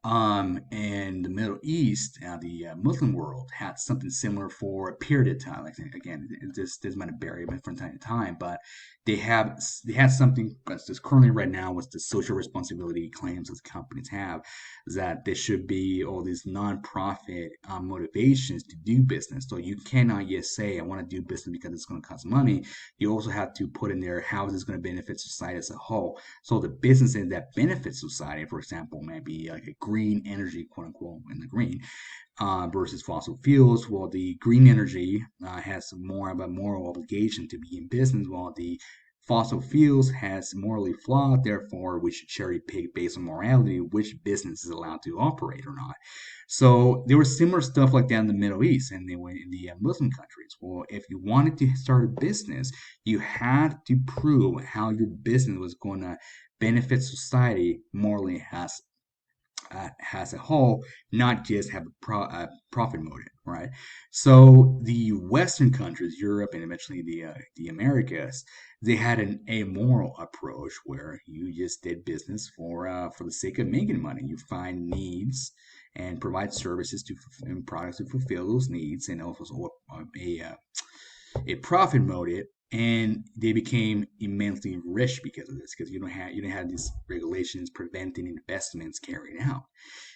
And the Middle East, the Muslim world, had something similar for a period of time. Like again, this might vary from time to time, but they had something that's just currently right now with the social responsibility claims that companies have, is that there should be all these nonprofit motivations to do business. So you cannot just say I want to do business because it's going to cost money. You also have to put in there how is this going to benefit society as a whole. So the businesses that benefit society, for example, may be like a green energy, quote unquote, in the green, versus fossil fuels. Well, the green energy has more of a moral obligation to be in business, while the fossil fuels has morally flawed. Therefore, we should cherry pick based on morality which business is allowed to operate or not. So there was similar stuff like that in the Middle East and they were in the Muslim countries. Well, if you wanted to start a business, you had to prove how your business was going to benefit society morally as a whole, not just have a profit motive, right? So the Western countries, Europe, and eventually the Americas, they had an amoral approach where you just did business for the sake of making money. You find needs and provide services and products to fulfill those needs, and also a profit motive, and they became immensely rich because of this, because you don't have these regulations preventing investments carried out.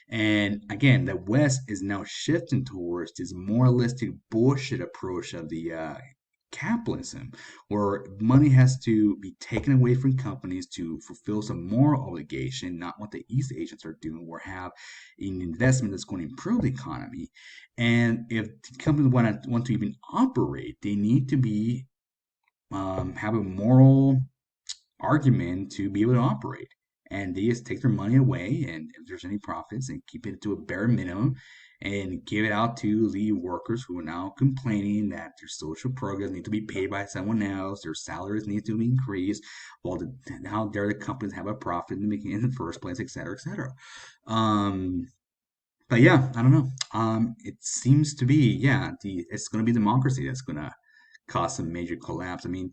And again, the West is now shifting towards this moralistic bullshit approach of the capitalism, where money has to be taken away from companies to fulfill some moral obligation, not what the East Asians are doing, or have an investment that's going to improve the economy. And if companies want to even operate, they need to be have a moral argument to be able to operate. And they just take their money away, and if there's any profits, and keep it to a bare minimum, and give it out to the workers who are now complaining that their social programs need to be paid by someone else, their salaries need to be increased. Well, how dare the companies have a profit in the first place, et cetera, et cetera. Um, but yeah, I don't know. It seems to be, yeah, it's going to be democracy that's going to cause some major collapse. I mean,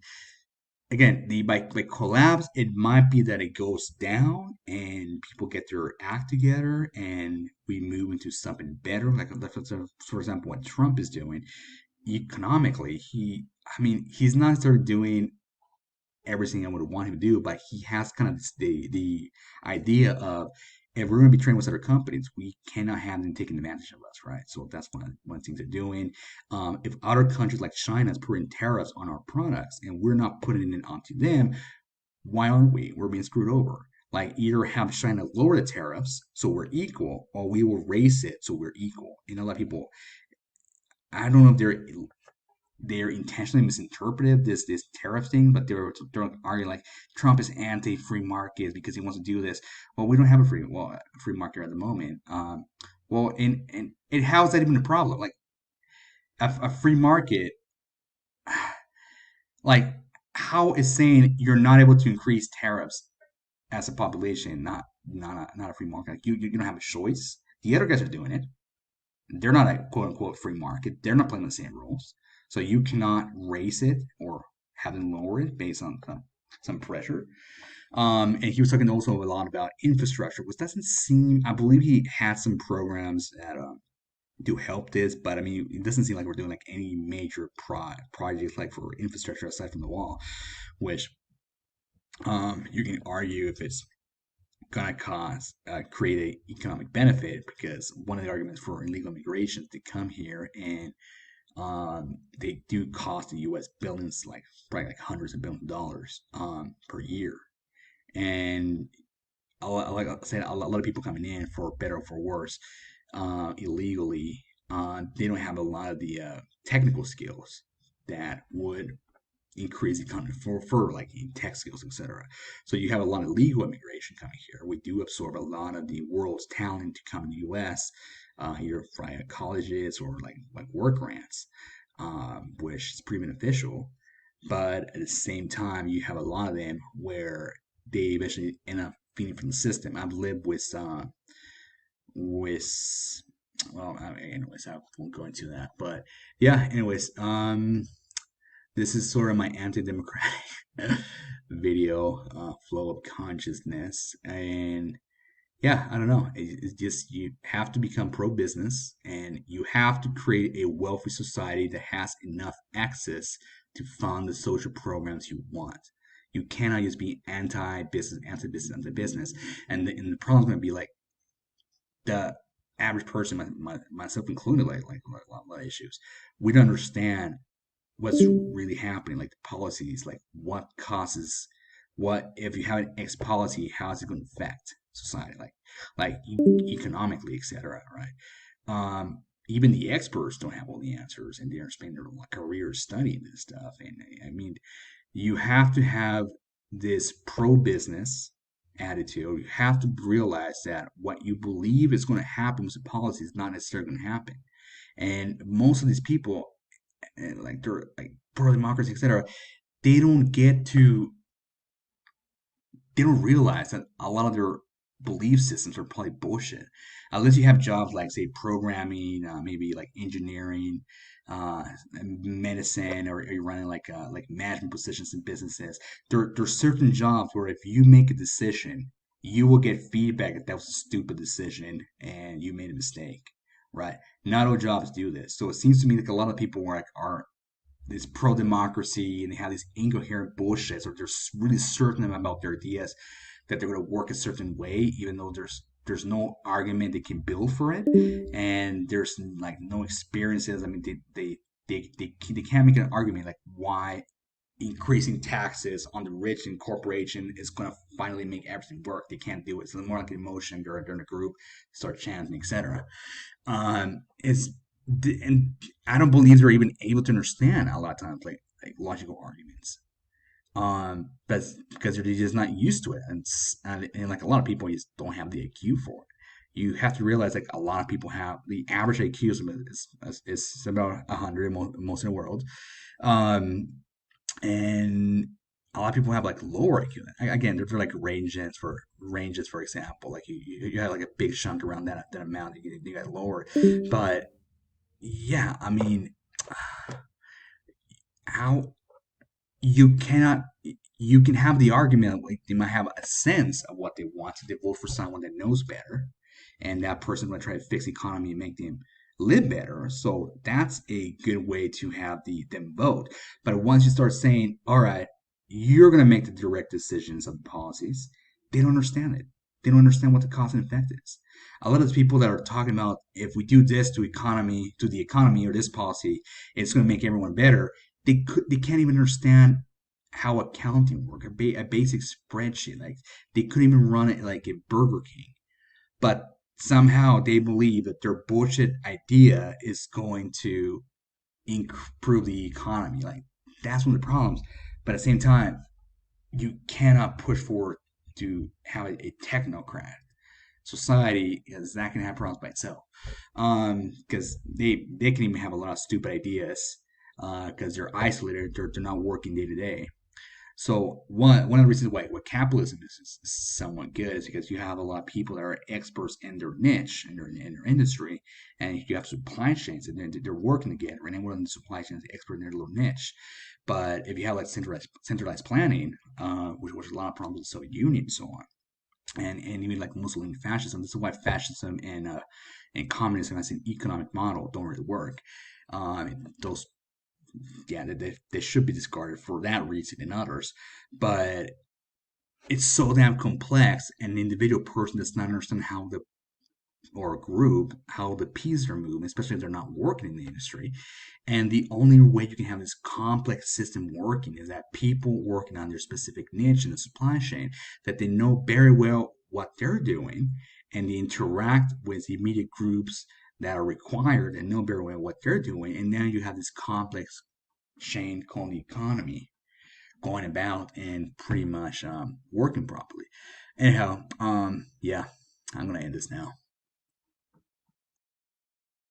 again, the by collapse, it might be that it goes down and people get their act together and we move into something better. Like for example, what Trump is doing economically, I mean, he's not started doing everything I would want him to do, but he has kind of the idea of if we're going to be trading with other companies, we cannot have them taking advantage of us, right? So that's one of the things they're doing. If other countries like China is putting tariffs on our products and we're not putting it onto them, why aren't we? We're being screwed over. Like either have China lower the tariffs so we're equal, or we will raise it so we're equal. A lot of people, I don't know if they're intentionally misinterpreted this tariff thing, but they're arguing like Trump is anti-free market because he wants to do this. Well, we don't have a free market at the moment. Well, and how's that even a problem? Like a free market. like how is saying you're not able to increase tariffs as a population, not a free market. Like you don't have a choice. The other guys are doing it. They're not a quote unquote free market. They're not playing the same rules. So you cannot raise it or have them lower it based on some pressure. And he was talking also a lot about infrastructure, which doesn't seem. I believe he had some programs that do help this, but I mean, it doesn't seem like we're doing like any major projects like for infrastructure aside from the wall, which you can argue if it's gonna cause create a economic benefit because one of the arguments for illegal immigration is they come here and they do cost the U.S. billions, like probably like hundreds of billions of dollars per year, and like I said, a lot of people coming in for better or for worse illegally. They don't have a lot of the technical skills that would increase economy for like in tech skills, etc. So you have a lot of legal immigration coming here. We do absorb a lot of the world's talent to come in the U.S. Either via colleges or like work grants, which is pretty beneficial. But at the same time, you have a lot of them where they eventually end up feeding from the system. I've lived with well, anyways, I won't go into that. But yeah, anyways, this is sort of my anti-democratic video flow of consciousness, and yeah, I don't know. It's just you have to become pro-business, and you have to create a wealthy society that has enough access to fund the social programs you want. You cannot just be anti-business, anti-business, anti-business, and the problem's gonna be like the average person, myself included, like a lot of issues. We don't understand what's really happening, like the policies, like what causes what if you have an X policy, how is it going to affect society, economically, etc. Right? Even the experts don't have all the answers, and they're spending their careers studying this stuff. And I mean, you have to have this pro-business attitude. You have to realize that what you believe is going to happen with the policy is not necessarily going to happen. And most of these people, and like they're like pro democracy, etc., they don't get to they don't realize that a lot of their belief systems are probably bullshit. Unless you have jobs like say programming, maybe like engineering, medicine, or you're running like management positions in businesses. There's certain jobs where if you make a decision, you will get feedback that that was a stupid decision and you made a mistake, right? Not all jobs do this. So it seems to me like a lot of people are this pro democracy and they have these incoherent bullshits, or they're really certain about their ideas that they're going to work a certain way, even though there's no argument they can build for it, and there's like no experiences. I mean, they can't make an argument like why increasing taxes on the rich and corporation is going to finally make everything work. They can't do it. So it's more like an emotion during a group, start chanting, etc. It's and I don't believe they're even able to understand a lot of times like logical arguments. But because they're just not used to it, and like a lot of people just don't have the IQ for it. You have to realize like a lot of people have the average IQ is about 100 most in the world, um, and a lot of people have like lower IQ. Again, they're like ranges for example. Like you have like a big chunk around that amount that you got lower, but yeah, I mean, how you cannot you can have the argument like they might have a sense of what they want, so they vote for someone that knows better, and that person will try to fix the economy and make them live better. So that's a good way to have them vote. But once you start saying, all right, you're going to make the direct decisions of the policies, they don't understand it. They don't understand what the cause and effect is. A lot of the people that are talking about if we do this to the economy or this policy, it's going to make everyone better. They can't even understand how accounting works, a basic spreadsheet. Like they couldn't even run it like at Burger King, but somehow they believe that their bullshit idea is going to improve the economy. Like that's one of the problems. But at the same time, you cannot push forward to have a technocrat society, because that can have problems by itself. Because they can even have a lot of stupid ideas, because they're isolated, they're not working day to day. So one of the reasons why capitalism is somewhat good is because you have a lot of people that are experts in their niche in their industry, and you have supply chains and they're working together, and everyone in the supply chain is expert in their little niche. But if you have like centralized planning, which is a lot of problems with the Soviet Union and so on, and even like Mussolini fascism, this is why fascism and communism as an economic model don't really work. Those yeah, they should be discarded for that reason and others. But it's so damn complex, and the individual person does not understand how the or a group how the pieces are moving, especially if they're not working in the industry. And the only way you can have this complex system working is that people working on their specific niche in the supply chain, that they know very well what they're doing, and they interact with the immediate groups that are required and know very well what they're doing. And now you have this complex chain called the economy going about and pretty much working properly. Anyhow, yeah, I'm gonna end this now.